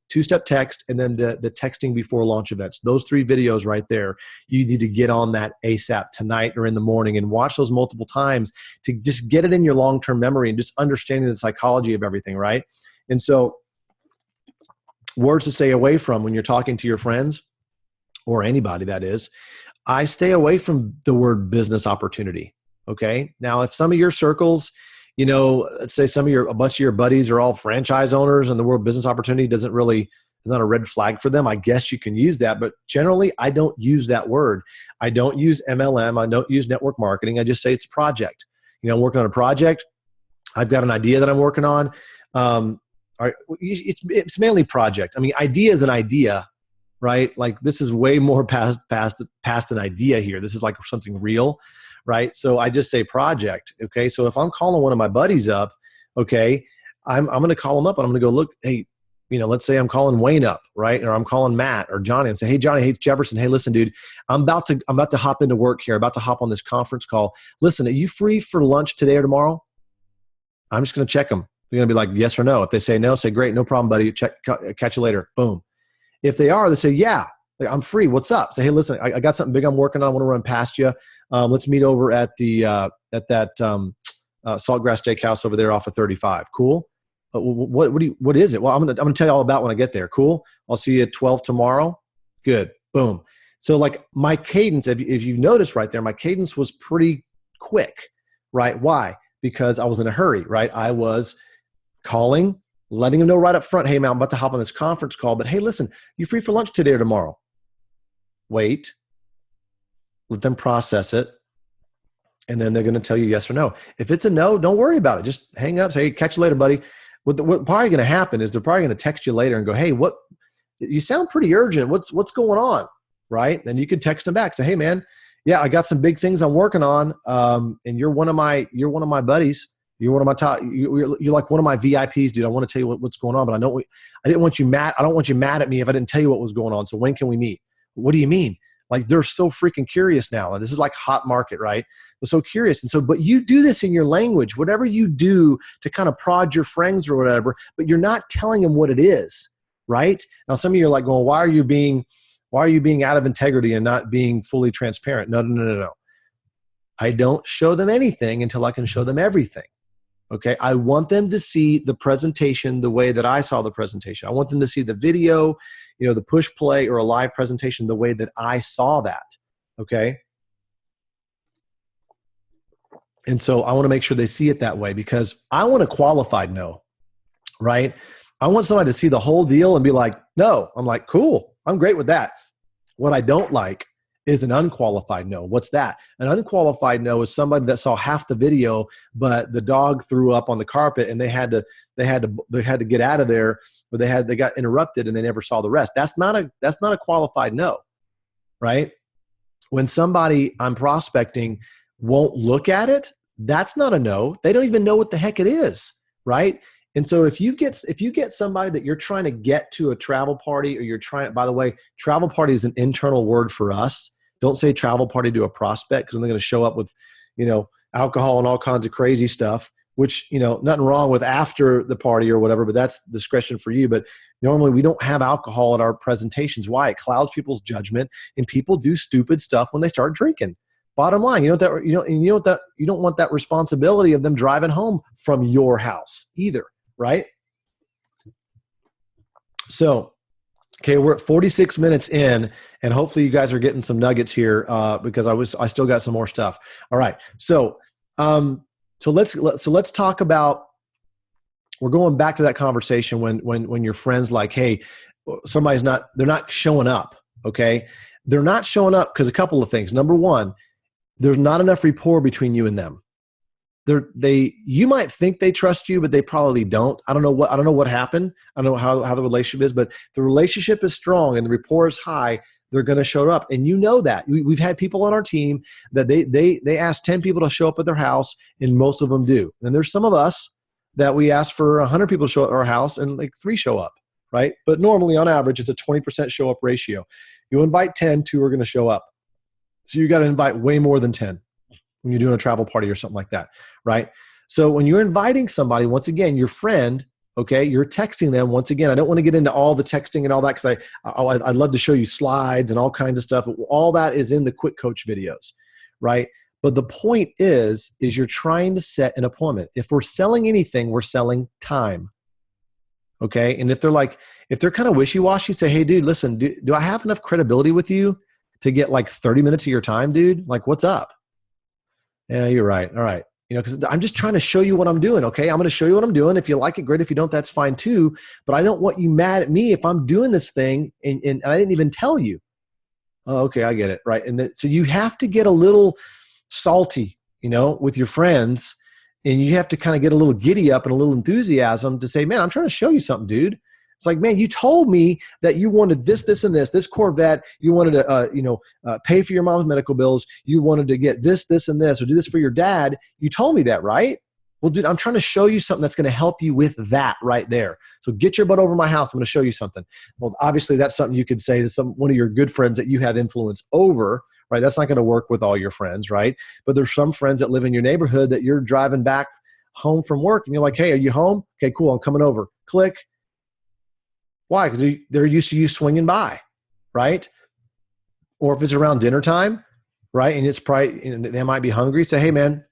two-step text, and then the texting before launch events. Those 3 videos right there, you need to get on that ASAP tonight or in the morning and watch those multiple times to just get it in your long-term memory and just understanding the psychology of everything, right? And so words to stay away from when you're talking to your friends or anybody that is, I stay away from the word business opportunity. Okay. Now, if some of your circles, let's say a bunch of your buddies are all franchise owners and the word business opportunity is not a red flag for them. I guess you can use that, but generally I don't use that word. I don't use MLM. I don't use network marketing. I just say it's a project. I'm working on a project. I've got an idea that I'm working on. It's mainly project. I mean, idea is an idea, right? Like this is way more past an idea here. This is like something real, right? So I just say project. Okay. So if I'm calling one of my buddies up, okay, I'm going to call him up and I'm going to go, look, hey, let's say I'm calling Wayne up, right? Or I'm calling Matt or Johnny and say, hey, Johnny, hey, it's Jefferson. Hey, listen, dude, I'm about to hop into work here. About to hop on this conference call. Listen, are you free for lunch today or tomorrow? I'm just going to check them. They're going to be like, yes or no. If they say no, say, great, no problem, buddy. Catch you later. Boom. If they are, they say, yeah, I'm free. What's up? Say, hey, listen, I got something big I'm working on. I want to run past you. Let's meet over at that Saltgrass Steakhouse over there off of 35. Cool. What is it? Well, I'm going to tell you all about when I get there. Cool. I'll see you at 12 tomorrow. Good. Boom. So like my cadence, if you notice right there, my cadence was pretty quick, right? Why? Because I was in a hurry, right? I was calling, letting them know right up front, hey, man, I'm about to hop on this conference call, but hey, listen, you free for lunch today or tomorrow? Wait, let them process it. And then they're going to tell you yes or no. If it's a no, don't worry about it. Just hang up, say, hey, catch you later, buddy. What probably going to happen is they're probably going to text you later and go, hey, you sound pretty urgent. What's going on? Right? Then you could text them back, say, hey man, yeah, I got some big things I'm working on. And you're one of my buddies. You're one of my top, you're like one of my VIPs, dude. I want to tell you what's going on, but I didn't want you mad. I don't want you mad at me if I didn't tell you what was going on. So when can we meet? What do you mean? Like they're so freaking curious now. And this is like hot market, right? They're so curious. And so, but you do this in your language, whatever you do to kind of prod your friends or whatever, but you're not telling them what it is, right? Now, some of you are like going, why are you being out of integrity and not being fully transparent? No. I don't show them anything until I can show them everything. Okay. I want them to see the presentation the way that I saw the presentation. I want them to see the video, the push play or a live presentation the way that I saw that. Okay. And so I want to make sure they see it that way because I want a qualified no, right? I want somebody to see the whole deal and be like, no. I'm like, cool. I'm great with that. What I don't like is an unqualified no. What's that? An unqualified no is somebody that saw half the video, but the dog threw up on the carpet and they had to get out of there, or they got interrupted and they never saw the rest. That's not a qualified no, right? When somebody I'm prospecting won't look at it, that's not a no. They don't even know what the heck it is, right? And so if you get somebody that you're trying to get to a travel party, or you're trying, by the way, travel party is an internal word for us. Don't say travel party to a prospect, because they're going to show up with, alcohol and all kinds of crazy stuff, which, nothing wrong with after the party or whatever, but that's discretion for you. But normally we don't have alcohol at our presentations. Why? It clouds people's judgment, and people do stupid stuff when they start drinking. Bottom line, you don't want that responsibility of them driving home from your house either, right? So, okay, we're at 46 minutes in, and hopefully you guys are getting some nuggets here because I still got some more stuff. All right, so let's talk about. We're going back to that conversation when your friends like, hey, they're not showing up. Okay, they're not showing up because a couple of things. Number one, there's not enough rapport between you and them. You might think they trust you, but they probably don't. I don't know what happened. I don't know how the relationship is, but the relationship is strong and the rapport is high. They're going to show up. And you know that. We've had people on our team that they ask 10 people to show up at their house, and most of them do. And there's some of us that we ask for 100 people to show up at our house and like 3 show up, right? But normally on average, it's a 20% show up ratio. You invite 10, 2 are going to show up. So you got to invite way more than 10 when you're doing a travel party or something like that, right? So when you're inviting somebody, once again, your friend, okay, you're texting them. Once again, I don't want to get into all the texting and all that because I'd love to show you slides and all kinds of stuff. All that is in the Quick Coach videos, right? But the point is you're trying to set an appointment. If we're selling anything, we're selling time, okay? And if they're kind of wishy-washy, say, hey, dude, listen, do I have enough credibility with you to get like 30 minutes of your time, dude? Like, what's up? Yeah, you're right. All right. Because I'm just trying to show you what I'm doing. Okay. I'm going to show you what I'm doing. If you like it, great. If you don't, that's fine too. But I don't want you mad at me if I'm doing this thing and I didn't even tell you. Oh, okay. I get it. Right. And so you have to get a little salty, with your friends, and you have to kind of get a little giddy up and a little enthusiasm to say, man, I'm trying to show you something, dude. It's like, man, you told me that you wanted this, and this Corvette. You wanted to, pay for your mom's medical bills. You wanted to get this, and this, or do this for your dad. You told me that, right? Well, dude, I'm trying to show you something that's going to help you with that right there. So get your butt over my house. I'm going to show you something. Well, obviously, that's something you could say to one of your good friends that you have influence over, right? That's not going to work with all your friends, right? But there's some friends that live in your neighborhood that you're driving back home from work, and you're like, hey, are you home? Okay, cool. I'm coming over. Click. Why? Because they're used to you swinging by, right? Or if it's around dinner time, right? And it's probably, they might be hungry. Say, hey, man,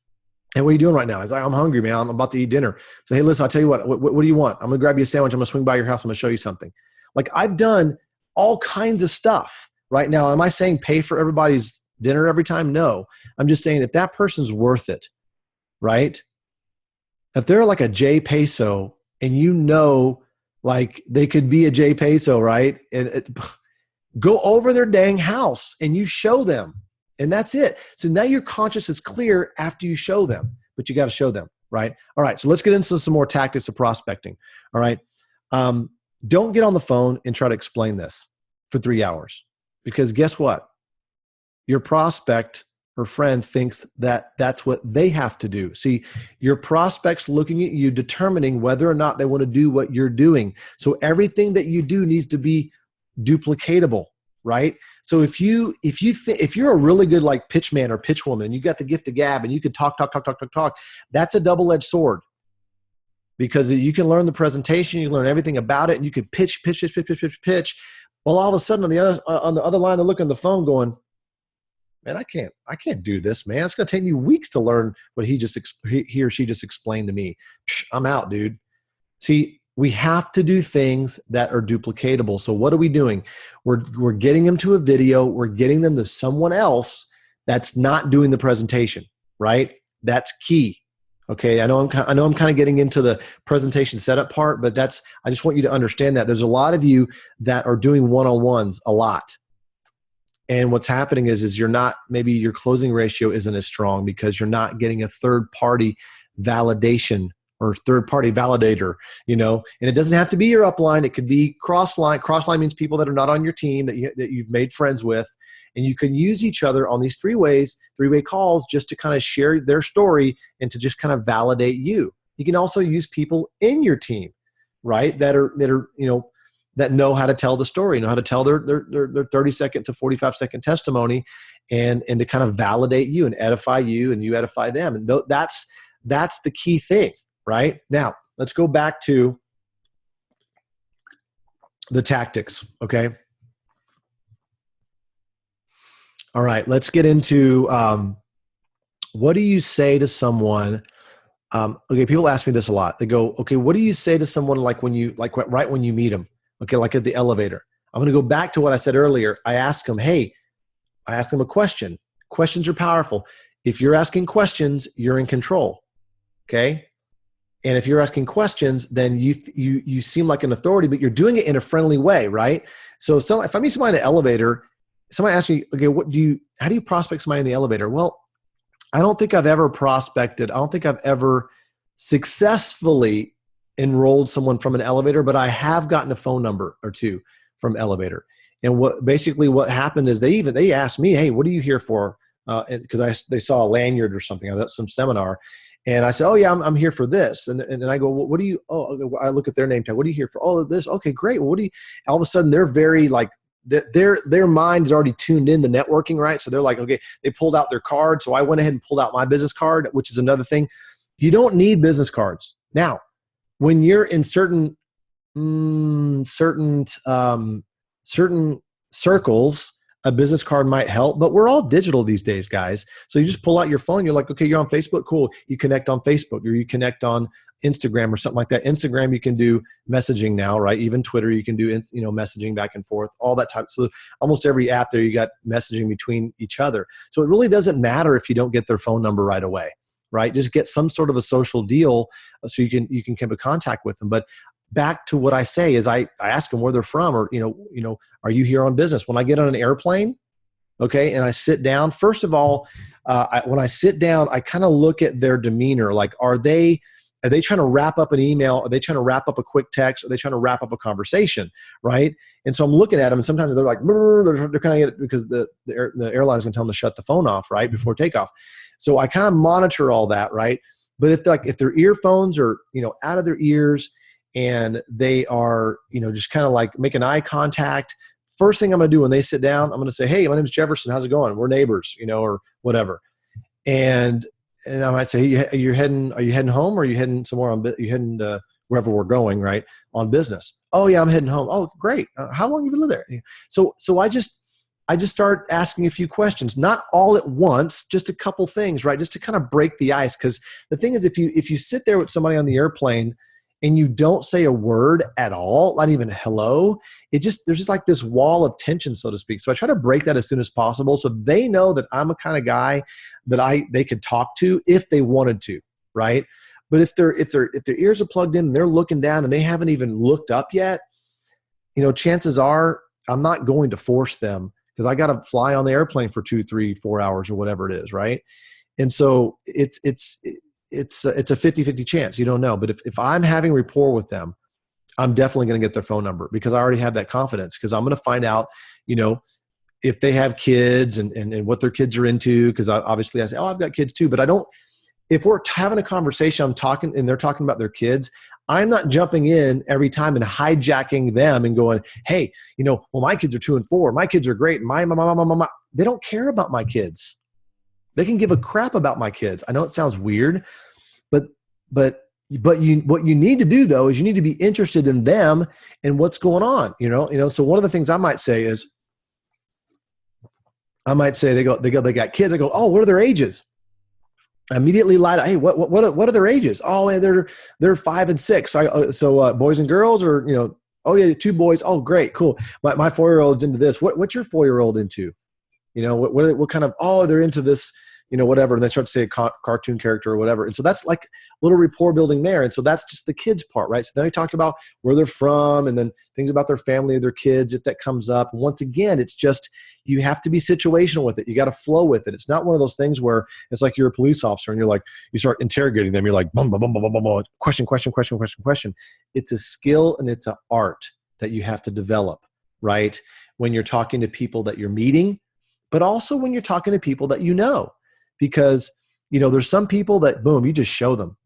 hey, what are you doing right now? It's like, I'm hungry, man. I'm about to eat dinner. So, hey, listen, I'll tell you what do you want? I'm going to grab you a sandwich. I'm going to swing by your house. I'm going to show you something. Like, I've done all kinds of stuff right now. Am I saying pay for everybody's dinner every time? No. I'm just saying if that person's worth it, right? If they're like a J Peso and like they could be a J Peso, right? And go over their dang house and you show them, And that's it. So now your conscience is clear after you show them, but you got to show them, right? All right. So let's get into some more tactics of prospecting. All right. Don't get on the phone and try to explain this for 3 hours, because guess what? Your prospect or friend thinks that that's what they have to do. See, your prospect's looking at you, determining whether or not they want to do what you're doing. So everything that you do needs to be duplicatable, right? So if you're a really good like pitch man or pitch woman, and you got the gift of gab and you could talk, that's a double-edged sword, because you can learn the presentation, you can learn everything about it, and you can pitch. Well, all of a sudden on the other line, they're looking at the phone going, man, I can't do this, man. It's going to take you weeks to learn what he or she just explained to me. I'm out, dude. See, we have to do things that are duplicatable. So what are we doing? We're getting them to a video. We're getting them to someone else that's not doing the presentation, right? That's key. Okay, I know I'm kind of getting into the presentation setup part, but I just want you to understand that there's a lot of you that are doing one-on-ones a lot. And what's happening is maybe your closing ratio isn't as strong because you're not getting a third-party validation or third-party validator, and it doesn't have to be your upline. It could be cross-line. Cross-line means people that are not on your team that you've made friends with, and you can use each other on these three-way calls just to kind of share their story and to just kind of validate you. You can also use people in your team, right, that know how to tell the story, know how to tell their 30-second to 45-second testimony, and to kind of validate you and edify you, and you edify them. And that's the key thing, right? Now, let's go back to the tactics, okay? All right, let's get into what do you say to someone? Okay, people ask me this a lot. They go, okay, what do you say to someone right when you meet them? Okay, like at the elevator. I'm going to go back to what I said earlier. I ask them a question. Questions are powerful. If you're asking questions, you're in control. Okay? And if you're asking questions, then you seem like an authority, but you're doing it in a friendly way, right? So if I meet somebody in an elevator, somebody asks me, okay, how do you prospect somebody in the elevator? Well, I don't think I've ever prospected. I don't think I've ever successfully enrolled someone from an elevator, but I have gotten a phone number or two from elevator. And what happened is they asked me, hey, what are you here for? Because they saw a lanyard or something, some seminar. And I said, oh yeah, I'm here for this. And I go, well, what do you, I look at their name tag. What are you here for? Oh, this. Okay, great. Well, all of a sudden they're very like, their mind is already tuned in to networking, right? So they're like, okay, they pulled out their card. So I went ahead and pulled out my business card, which is another thing. You don't need business cards. Now, when you're in certain circles, a business card might help, but we're all digital these days, guys. So you just pull out your phone. You're like, okay, you're on Facebook. Cool. You connect on Facebook, or you connect on Instagram or something like that. Instagram, you can do messaging now, right? Even Twitter, you can do, messaging back and forth, all that type. So almost every app there, you got messaging between each other. So it really doesn't matter if you don't get their phone number right away, right? Just get some sort of a social deal so you can keep in contact with them. But back to what I say is I ask them where they're from, or, are you here on business? When I get on an airplane, okay, and I sit down, first of all, when I sit down, I kind of look at their demeanor. Like, are they trying to wrap up an email? Are they trying to wrap up a quick text? Are they trying to wrap up a conversation, right? And so I'm looking at them, and sometimes they're like, they're kind of, because the airline's going to tell them to shut the phone off, right, before takeoff. So I kind of monitor all that, right? But if their earphones are, out of their ears, and they are, just kind of like making eye contact, first thing I'm going to do when they sit down, I'm going to say, hey, my name is Jefferson. How's it going? We're neighbors, or whatever. And I might say, hey, are you heading home, or are you heading somewhere you heading to wherever we're going, right, on business? Oh yeah, I'm heading home. Oh, great. How long have you been living there? So I just start asking a few questions, not all at once, just a couple things, right? Just to kind of break the ice. Because the thing is, if you sit there with somebody on the airplane and you don't say a word at all, not even hello, there's just like this wall of tension, so to speak. So I try to break that as soon as possible, so they know that I'm a kind of guy that they could talk to if they wanted to, right? But if their ears are plugged in and they're looking down and they haven't even looked up yet, chances are I'm not going to force them, because I got to fly on the airplane for 2, 3, 4 hours or whatever it is. Right. And so it's a 50-50 chance. You don't know. But if I'm having rapport with them, I'm definitely going to get their phone number because I already have that confidence, because I'm going to find out, if they have kids and what their kids are into. Because obviously I say, oh, I've got kids too, but I don't, if we're having a conversation, I'm talking and they're talking about their kids, I'm not jumping in every time and hijacking them and going, hey, well, my kids are 2 and 4. My kids are great. My. They don't care about my kids. They can give a crap about my kids. I know it sounds weird, but what you need to do though is you need to be interested in them and what's going on. So one of the things I might say is, they got kids. I go, oh, what are their ages? I immediately lied. Hey, what are their ages? Oh, and they're 5 and 6. So boys and girls, or oh yeah, 2 boys. Oh, great, cool. My 4-year-old's into this. What's your 4-year-old into? What kind of? Oh, they're into this. Whatever. And they start to say a cartoon character or whatever. And so that's like a little rapport building there. And so that's just the kids part, right? So then we talked about where they're from and then things about their family or their kids, if that comes up. And once again, it's just, you have to be situational with it. You got to flow with it. It's not one of those things where it's like you're a police officer and you're like, you start interrogating them. You're like, boom, boom, boom, boom, boom, boom, question. It's a skill and it's an art that you have to develop, right? When you're talking to people that you're meeting, but also when you're talking to people that because, there's some people that, boom, you just show them.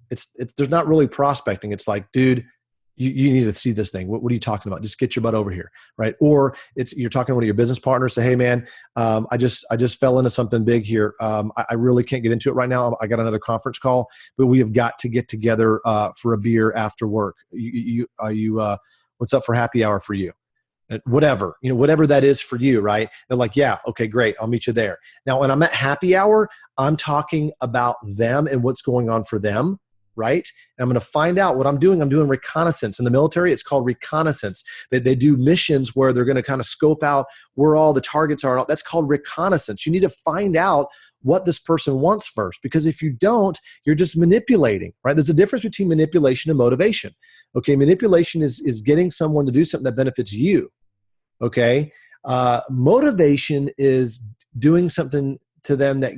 There's not really prospecting. It's like, dude, you need to see this thing. What are you talking about? Just get your butt over here, right? Or you're talking to one of your business partners, say, hey man, I just fell into something big here. I really can't get into it right now. I got another conference call, but we have got to get together for a beer after work. What's up for happy hour for you? Whatever that is for you, right? They're like, yeah, okay, great. I'll meet you there. Now, when I'm at happy hour, I'm talking about them and what's going on for them, right? And I'm going to find out what I'm doing. I'm doing reconnaissance. In the military, it's called reconnaissance. They do missions where they're going to kind of scope out where all the targets are. That's called reconnaissance. You need to find out what this person wants first, because if you don't, you're just manipulating, right? There's a difference between manipulation and motivation. Okay, manipulation is getting someone to do something that benefits you. Okay, motivation is doing something to them that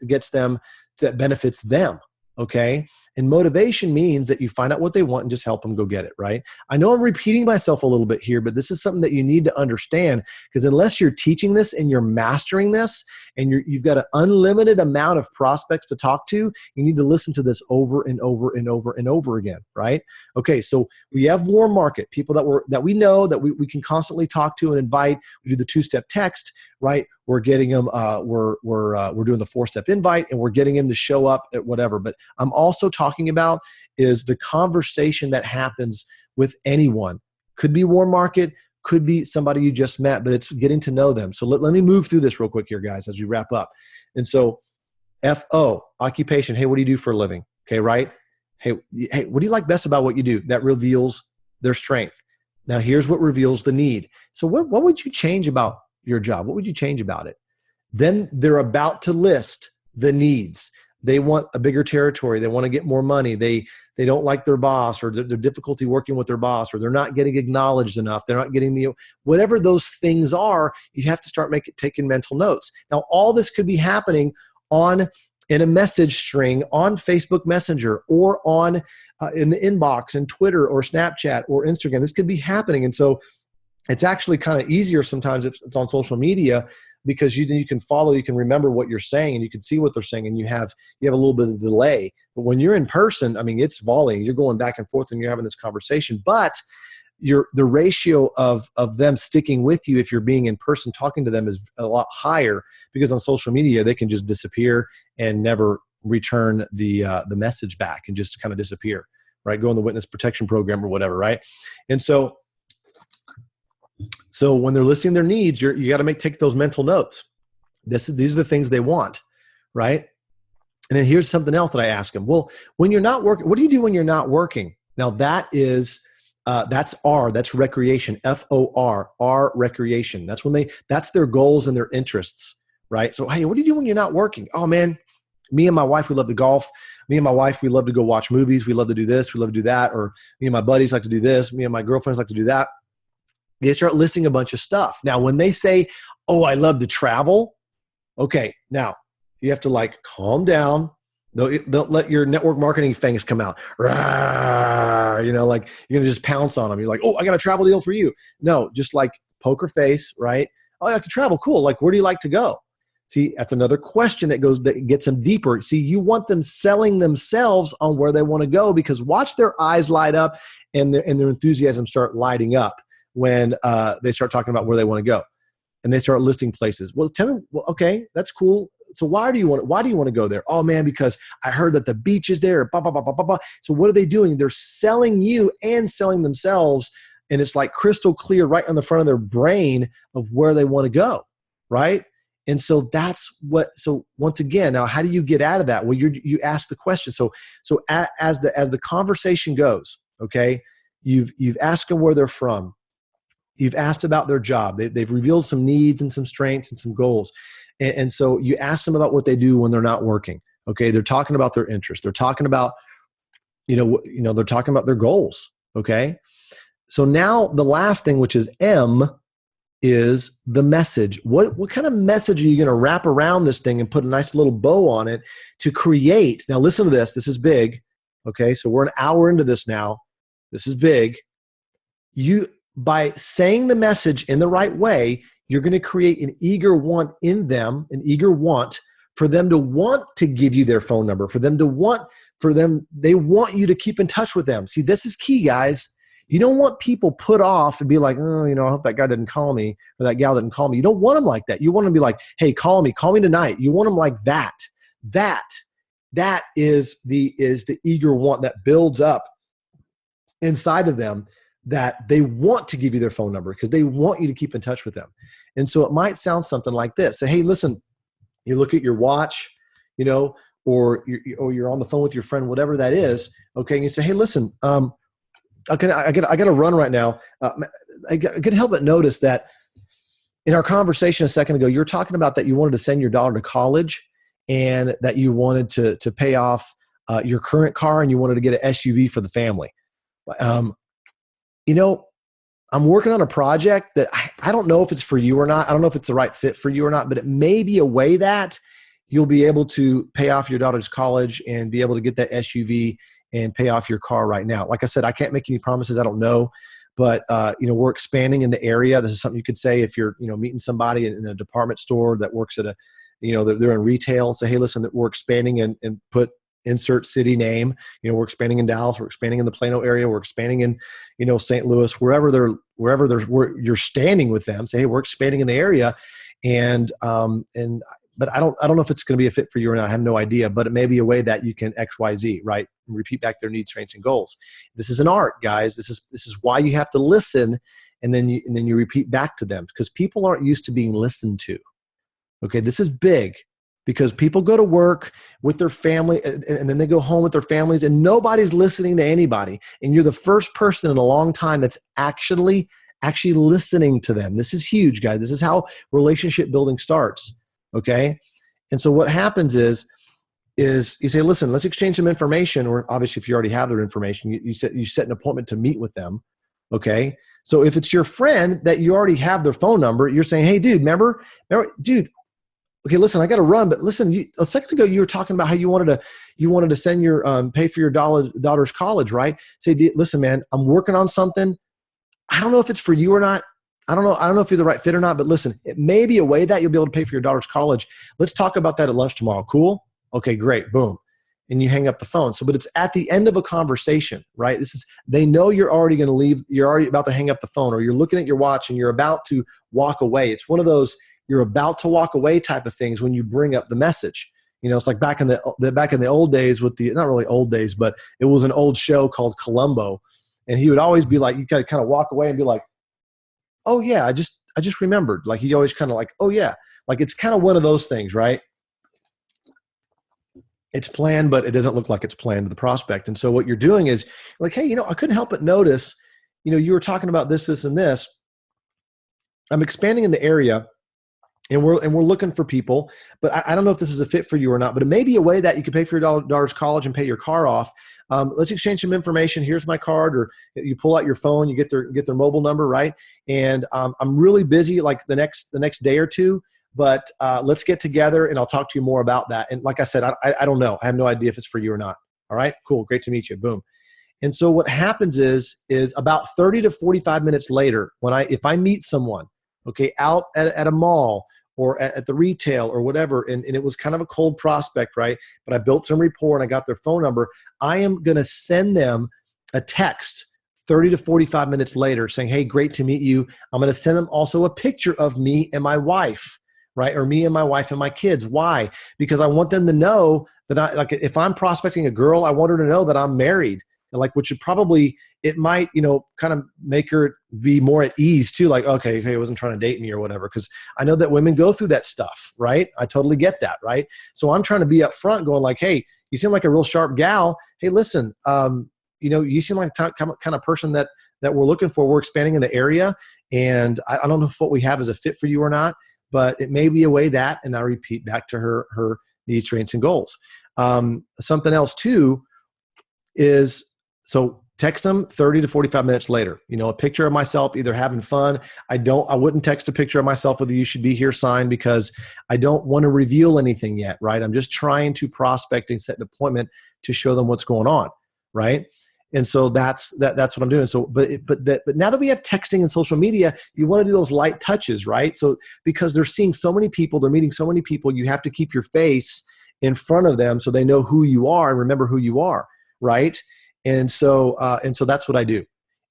gets them, that benefits them. Okay, and motivation means that you find out what they want and just help them go get it, right? I know I'm repeating myself a little bit here, but this is something that you need to understand, because unless you're teaching this and you're mastering this and you've got an unlimited amount of prospects to talk to, you need to listen to this over and over and over and over again, right? Okay, so we have warm market, people that we know that we can constantly talk to and invite. We do the 2-step text, right? We're getting them, we're doing the 4-step invite, and we're getting them to show up at whatever. But I'm also talking about is the conversation that happens with anyone. Could be warm market, could be somebody you just met, but it's getting to know them. So let me move through this real quick here, guys, as we wrap up. And so FO, occupation. Hey, what do you do for a living? Okay, right? Hey, what do you like best about what you do? That reveals their strength. Now, here's what reveals the need. So what would you change about your job? What would you change about it? Then they're about to list the needs. They want a bigger territory. They want to get more money. They don't like their boss, or their difficulty working with their boss, or they're not getting acknowledged enough. They're not getting whatever those things are. You have to start taking mental notes. Now, all this could be happening in a message string on Facebook Messenger, or in the inbox and Twitter or Snapchat or Instagram. This could be happening. And so it's actually kind of easier sometimes if it's on social media, because you can follow, you can remember what you're saying, and you can see what they're saying, and you have a little bit of delay. But when you're in person, I mean, it's volleying. You're going back and forth and you're having this conversation. But the ratio of them sticking with you if you're being in person talking to them is a lot higher, because on social media they can just disappear and never return the message back and just kind of disappear, right? Go in the witness protection program or whatever, right? And so when they're listing their needs, you got to take those mental notes. These are the things they want, right? And then here's something else that I ask them. Well, when you're not working, what do you do when you're not working? Now that is that's R. That's recreation. FOR. R, recreation. That's their goals and their interests, right? So hey, what do you do when you're not working? Oh man, me and my wife, we love to golf. Me and my wife, we love to go watch movies. We love to do this. We love to do that. Or me and my buddies like to do this. Me and my girlfriends like to do that. They start listing a bunch of stuff. Now, when they say, oh, I love to travel, okay, now you have to like calm down. Don't let your network marketing fangs come out. Rawr, you know, like you're going to just pounce on them. You're like, oh, I got a travel deal for you. No, just like poker face, right? Oh, I have to travel. Cool. Like, where do you like to go? See, that's another question that gets them deeper. See, you want them selling themselves on where they want to go, because watch their eyes light up and their enthusiasm start lighting up when they start talking about where they want to go, and they start listing places. Well, tell me, well, okay, that's cool. So why do you want to go there? Oh man, because I heard that the beach is there. Blah, blah, blah, blah, blah, blah. So what are they doing? They're selling you and selling themselves, and it's like crystal clear right on the front of their brain of where they want to go, right? And so that's what. So once again, now how do you get out of that? Well, you ask the question. So as the conversation goes, okay, you've asked them where they're from. You've asked about their job. They've revealed some needs and some strengths and some goals. And so you ask them about what they do when they're not working. Okay, they're talking about their interests. They're talking about, they're talking about their goals. Okay, so now the last thing, which is M, is the message. What kind of message are you going to wrap around this thing and put a nice little bow on it to create? Now listen to this. This is big. Okay, so we're an hour into this now. This is big. By saying the message in the right way, you're going to create an eager want in them, an eager want for them to want to give you their phone number, they want you to keep in touch with them. See, this is key, guys. You don't want people put off and be like, oh, I hope that guy didn't call me or that gal didn't call me. You don't want them like that. You want them to be like, hey, call me tonight. You want them like that. That is the eager want that builds up inside of them, that they want to give you their phone number because they want you to keep in touch with them. And so it might sound something like this. Say, hey, listen, you look at your watch, or you're on the phone with your friend, whatever that is. Okay. And you say, hey, listen, I got to run right now. I couldn't help but notice that in our conversation a second ago, you were talking about that you wanted to send your daughter to college and that you wanted to pay off your current car and you wanted to get an SUV for the family. I'm working on a project that I don't know if it's for you or not. I don't know if it's the right fit for you or not, but it may be a way that you'll be able to pay off your daughter's college and be able to get that SUV and pay off your car right now. Like I said, I can't make any promises. I don't know, but we're expanding in the area. This is something you could say if you're, meeting somebody in a department store that works at a, they're in retail. Say, hey, listen, we're expanding and put insert city name. We're expanding in Dallas. We're expanding in the Plano area. We're expanding in, St. Louis, wherever you're standing with them. Say, hey, we're expanding in the area, but I don't know if it's going to be a fit for you or not. I have no idea, but it may be a way that you can X, Y, Z, right? And repeat back their needs, strengths, and goals. This is an art, guys. This is why you have to listen, and then you repeat back to them, because people aren't used to being listened to. Okay, this is big. Because people go to work with their family and then they go home with their families and nobody's listening to anybody. And you're the first person in a long time that's actually listening to them. This is huge, guys. This is how relationship building starts. Okay. And so what happens is you say, listen, let's exchange some information, or obviously if you already have their information, you set an appointment to meet with them. Okay. So if it's your friend that you already have their phone number, you're saying, hey, dude, remember, dude, okay, listen, I got to run, but listen, a second ago you were talking about how you wanted to send your pay for your daughter's college, right? Say, listen, man, I'm working on something. I don't know if it's for you or not. I don't know if you're the right fit or not, but listen, it may be a way that you'll be able to pay for your daughter's college. Let's talk about that at lunch tomorrow. Cool? Okay, great. Boom. And you hang up the phone. So, but it's at the end of a conversation, right? They know you're already going to leave. You're already about to hang up the phone, or you're looking at your watch and you're about to walk away. It's one of those you're about to walk away type of things when you bring up the message. It's like back in the old days with not really old days, but it was an old show called Columbo. And he would always be like, you kind of walk away and be like, oh yeah, I just remembered. Like he always kind of like, oh yeah. Like it's kind of one of those things, right? It's planned, but it doesn't look like it's planned to the prospect. And so what you're doing is like, hey, I couldn't help but notice, you were talking about this, and this. I'm expanding in the area. and we're looking for people, but I don't know if this is a fit for you or not, but it may be a way that you can pay for your daughter's college and pay your car off. Let's exchange some information. Here's my card, or you pull out your phone, you get their mobile number, right? And I'm really busy like the next day or two, but let's get together and I'll talk to you more about that. And like I said, I don't know. I have no idea if it's for you or not. All right, cool. Great to meet you. Boom. And so what happens is about 30 to 45 minutes later, if I meet someone, okay, out at a mall or at the retail or whatever, and it was kind of a cold prospect, right? But I built some rapport and I got their phone number, I am going to send them a text 30 to 45 minutes later saying, hey, great to meet you. I'm going to send them also a picture of me and my wife, right? Or me and my wife and my kids. Why? Because I want them to know that if I'm prospecting a girl, I want her to know that I'm married. Which would probably, it might, kind of make her be more at ease too. Like, okay, I wasn't trying to date me or whatever. Cause I know that women go through that stuff, right? I totally get that. Right. So I'm trying to be upfront going like, hey, you seem like a real sharp gal. Hey, listen, you seem like the kind of person that we're looking for. We're expanding in the area. And I don't know if what we have is a fit for you or not, but it may be a way that, and I repeat back to her needs, strengths, and goals. Something else too is, so text them 30 to 45 minutes later, a picture of myself, either having fun. I wouldn't text a picture of myself with a "you should be here" sign, because I don't want to reveal anything yet, right? I'm just trying to prospect and set an appointment to show them what's going on, right? And so that's what I'm doing. So, but now that we have texting and social media, you want to do those light touches, right? So because they're seeing so many people, they're meeting so many people, you have to keep your face in front of them so they know who you are and remember who you are, right? And so that's what I do.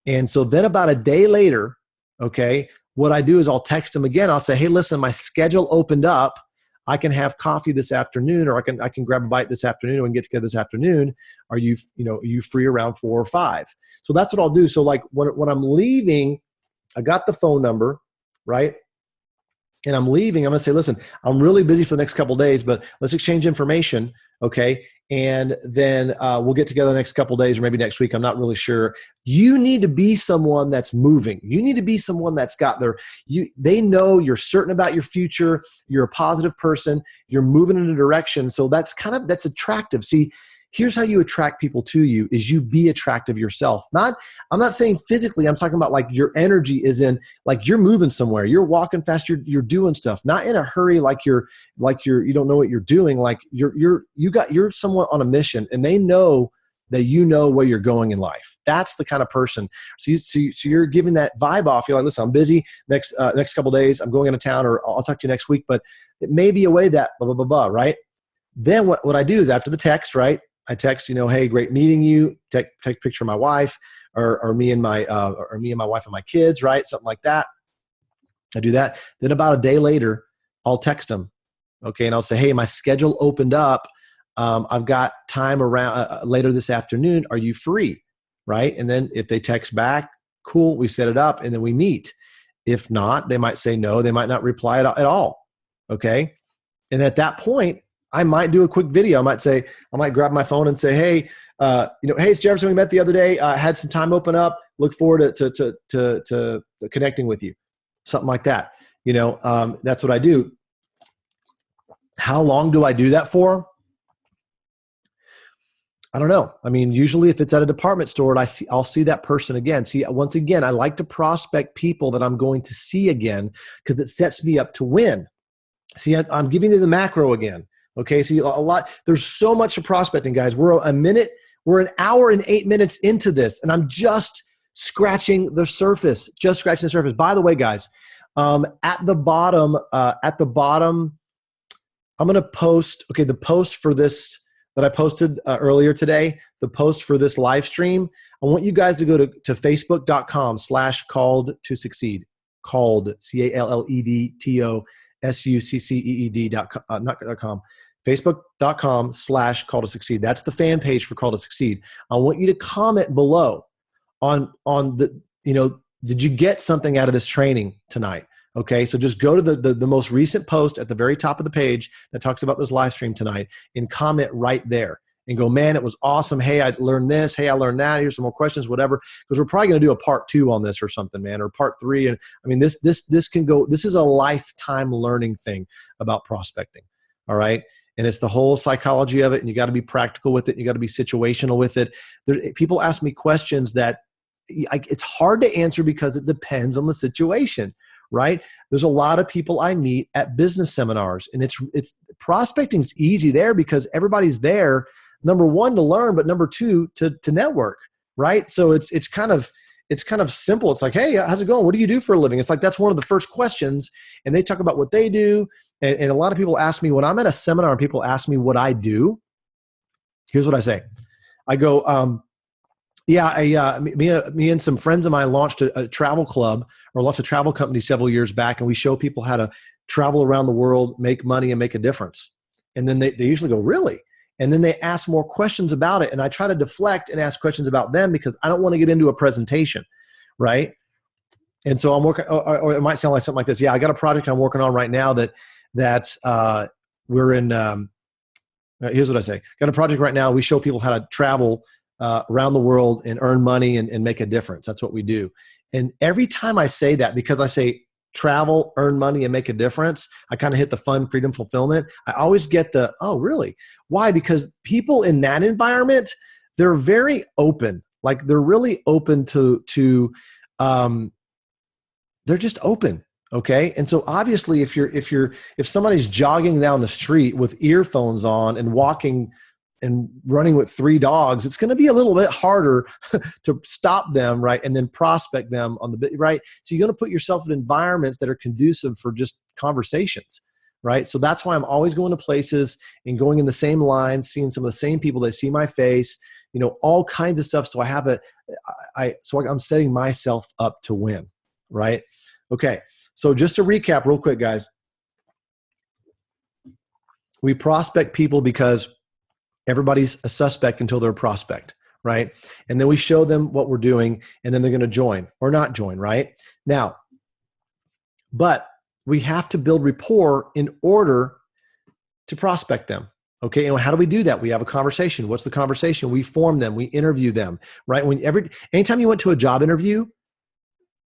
And so then about a day later, okay, what I do is I'll text them again. I'll say, hey, listen, my schedule opened up. I can have coffee this afternoon, or I can grab a bite this afternoon and get together this afternoon. Are you free around 4 or 5? So that's what I'll do. So like when I'm leaving, I got the phone number, right? And I'm leaving, I'm going to say, listen, I'm really busy for the next couple of days, but let's exchange information. Okay. And then we'll get together the next couple of days or maybe next week. I'm not really sure. You need to be someone that's moving. You need to be someone that's got they know you're certain about your future. You're a positive person. You're moving in a direction. So that's attractive. See, here's how you attract people to you is you be attractive yourself. I'm not saying physically, I'm talking about like your energy is in, like you're moving somewhere, you're walking fast, you're doing stuff, not in a hurry, like you don't know what you're doing. Like you're someone on a mission and they know that you know where you're going in life. That's the kind of person. So you're giving that vibe off. You're like, listen, I'm busy next couple of days. I'm going into town, or I'll talk to you next week, but it may be a way that blah, blah, blah, blah, right? Then what I do is after the text, right? I text, hey, great meeting you. Take a picture of my wife, or me and my wife and my kids, right? Something like that. I do that. Then about a day later, I'll text them, okay, and I'll say, hey, my schedule opened up. I've got time around later this afternoon. Are you free, right? And then if they text back, cool, we set it up, and then we meet. If not, they might say no. They might not reply at all, okay? And at that point, I might do a quick video. I might grab my phone and say, hey, hey, it's Jefferson. We met the other day. Had some time open up. Look forward to connecting with you. Something like that. That's what I do. How long do I do that for? I don't know. I mean, usually if it's at a department store, I'll see that person again. See, once again, I like to prospect people that I'm going to see again because it sets me up to win. See, I'm giving you the macro again. Okay, see, there's so much of prospecting, guys. We're an hour and 8 minutes into this, and I'm just scratching the surface. By the way, guys, at the bottom, I'm going to post, okay, the post for this that I posted earlier today, the post for this live stream. I want you guys to go to facebook.com/called to succeed, called, CALLEDTOSUCCEED.com. Facebook.com/call to succeed. That's the fan page for Call to Succeed. I want you to comment below on the, did you get something out of this training tonight? Okay, so just go to the most recent post at the very top of the page that talks about this live stream tonight and comment right there. and go, man, it was awesome. Hey, I learned this. Hey, I learned that. Here's some more questions, whatever. Because we're probably going to do a part 2 on this or something, man, or part 3. And I mean, this can go, this is a lifetime learning thing about prospecting. All right. And it's the whole psychology of it. And you got to be practical with it. And you got to be situational with it. People ask me questions that it's hard to answer because it depends on the situation, right? There's a lot of people I meet at business seminars, and it's prospecting is easy there because everybody's there, number one, to learn, but number two, to network, right? So it's kind of simple. It's like, hey, how's it going? What do you do for a living? It's like, that's one of the first questions. And they talk about what they do. And a lot of people ask me, when I'm at a seminar and people ask me what I do, here's what I say. I go, me and some friends of mine launched a travel club, or launched a travel company several years back, and we show people how to travel around the world, make money, and make a difference. And then they usually go, really? And then they ask more questions about it, and I try to deflect and ask questions about them because I don't want to get into a presentation, right? And so I'm working, or it might sound like something like this. Yeah, I got a project I'm working on right now that we're in. Here's what I say. Got a project right now. We show people how to travel around the world and earn money and make a difference. That's what we do. And every time I say that, because I say travel, earn money, and make a difference, I kind of hit the fun, freedom, fulfillment. I always get the, oh, really? Why? Because people in that environment, they're very open. Like, they're really open to they're just open. Okay. And so obviously if somebody's jogging down the street with earphones on and walking and running with 3 dogs, it's going to be a little bit harder to stop them, right? And then prospect them on the, right? So you're going to put yourself in environments that are conducive for just conversations, right? So that's why I'm always going to places and going in the same lines, seeing some of the same people that see my face, all kinds of stuff. So I'm setting myself up to win, right? Okay. So just to recap real quick, guys, we prospect people because everybody's a suspect until they're a prospect, right? And then we show them what we're doing, and then they're going to join or not join, right? Now, but we have to build rapport in order to prospect them, okay? And how do we do that? We have a conversation. What's the conversation? We form them. We interview them, right? Anytime you went to a job interview,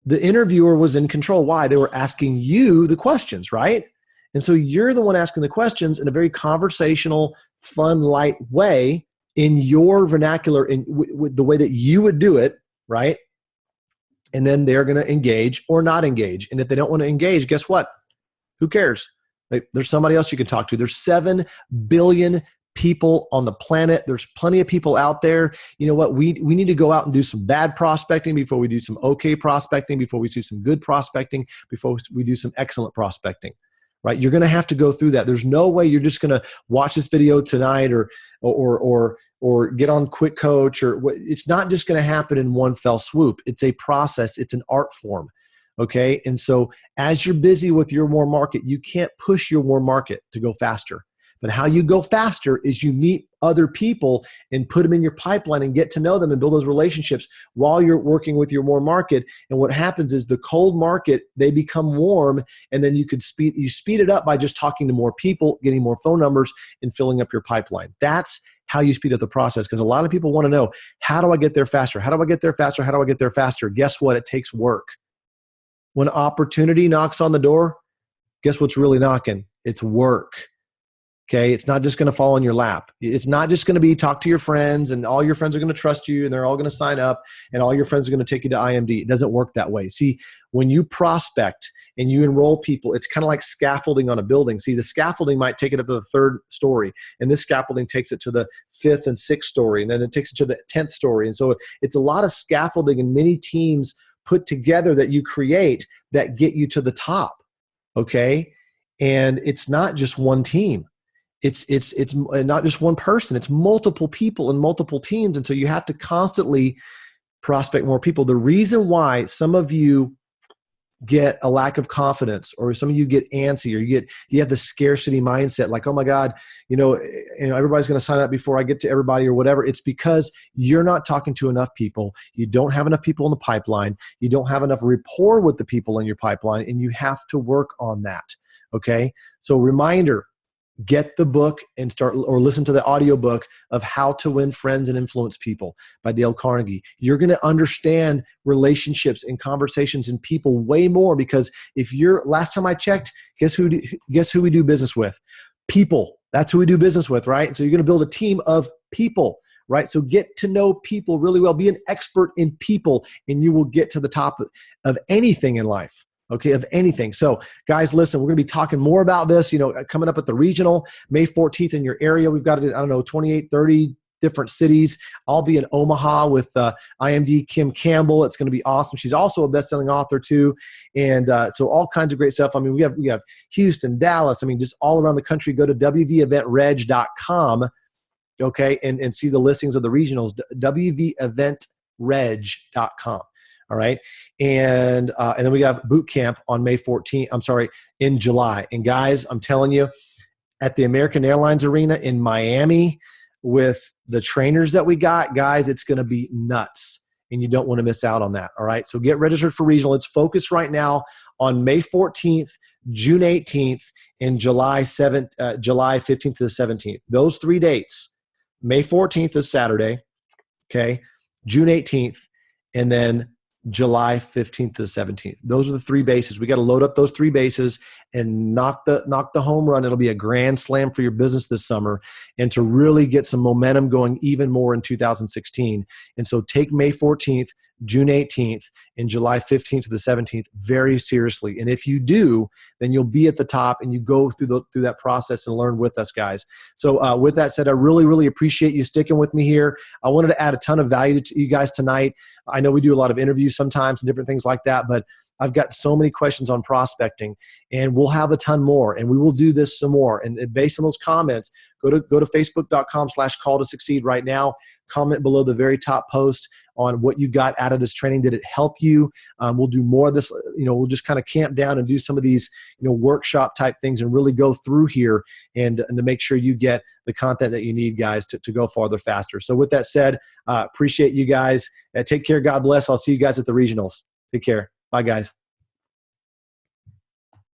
the interviewer was in control. Why? They were asking you the questions, right? And so you're the one asking the questions in a very conversational, fun, light way, in your vernacular, with the way that you would do it, right? And then they're going to engage or not engage. And if they don't want to engage, guess what? Who cares? There's somebody else you can talk to. There's 7 billion people on the planet. There's plenty of people out there. You know what? We need to go out and do some bad prospecting before we do some okay prospecting, before we do some good prospecting, before we do some excellent prospecting. Right? You're going to have to go through that. There's no way you're just going to watch this video tonight or get on Quick Coach, or it's not just going to happen in one fell swoop. It's a process. It's an art form. Okay. And so as you're busy with your warm market, you can't push your warm market to go faster. But how you go faster is you meet other people and put them in your pipeline and get to know them and build those relationships while you're working with your warm market. And what happens is the cold market, they become warm, and then you speed it up by just talking to more people, getting more phone numbers, and filling up your pipeline. That's how you speed up the process, because a lot of people want to know, how do I get there faster? How do I get there faster? How do I get there faster? Guess what? It takes work. When opportunity knocks on the door, guess what's really knocking? It's work. Okay, it's not just going to fall in your lap. It's not just going to be talk to your friends and all your friends are going to trust you and they're all going to sign up and all your friends are going to take you to IMD. It doesn't work that way. See, when you prospect and you enroll people, it's kind of like scaffolding on a building. See, the scaffolding might take it up to the 3rd story, and this scaffolding takes it to the 5th and 6th story, and then it takes it to the 10th story. And so it's a lot of scaffolding and many teams put together that you create that get you to the top. Okay, and it's not just one team. It's not just one person. It's multiple people and multiple teams. And so you have to constantly prospect more people. The reason why some of you get a lack of confidence, or some of you get antsy, or you have the scarcity mindset, like, oh my God, everybody's going to sign up before I get to everybody or whatever. It's because you're not talking to enough people. You don't have enough people in the pipeline. You don't have enough rapport with the people in your pipeline, and you have to work on that. Okay. So reminder, get the book and start, or listen to the audiobook of How to Win Friends and Influence People by Dale Carnegie. You're going to understand relationships and conversations and people way more, because if you're, last time I checked, guess who we do business with? People. That's who we do business with, right? So you're going to build a team of people, right? So get to know people really well. Be an expert in people, and you will get to the top of anything in life. Okay, of anything. So guys, listen, we're going to be talking more about this, coming up at the regional, May 14th in your area. We've got it, 28, 30 different cities. I'll be in Omaha with IMD Kim Campbell. It's going to be awesome. She's also a best-selling author too. And so all kinds of great stuff. I mean, we have Houston, Dallas, just all around the country. Go to wveventreg.com, okay, and see the listings of the regionals, wveventreg.com. All right. And then we have boot camp on May 14th. In July. And guys, I'm telling you, at the American Airlines Arena in Miami with the trainers that we got, guys, it's going to be nuts. And you don't want to miss out on that. All right. So get registered for regional. It's focused right now on May 14th, June 18th, and July 15th to the 17th. Those 3 dates. May 14th is Saturday. Okay. June 18th. And then July 15th to the 17th. Those are the 3 bases. We got to load up those 3 bases and knock the home run. It'll be a grand slam for your business this summer, and to really get some momentum going even more in 2016. And so take May 14th, June 18th, and July 15th to the 17th very seriously. And if you do, then you'll be at the top, and you go through that process and learn with us, guys. So with that said, I really, really appreciate you sticking with me here. I wanted to add a ton of value to you guys tonight. I know we do a lot of interviews sometimes and different things like that, but I've got so many questions on prospecting, and we'll have a ton more, and we will do this some more. And based on those comments, go to facebook.com/call-to-succeed right now. Comment below the very top post on what you got out of this training. Did it help you? We'll do more of this. We'll just kind of camp down and do some of these, workshop type things, and really go through here and to make sure you get the content that you need, guys, to go farther faster. So with that said, appreciate you guys. Take care. God bless. I'll see you guys at the regionals. Take care. Bye, guys.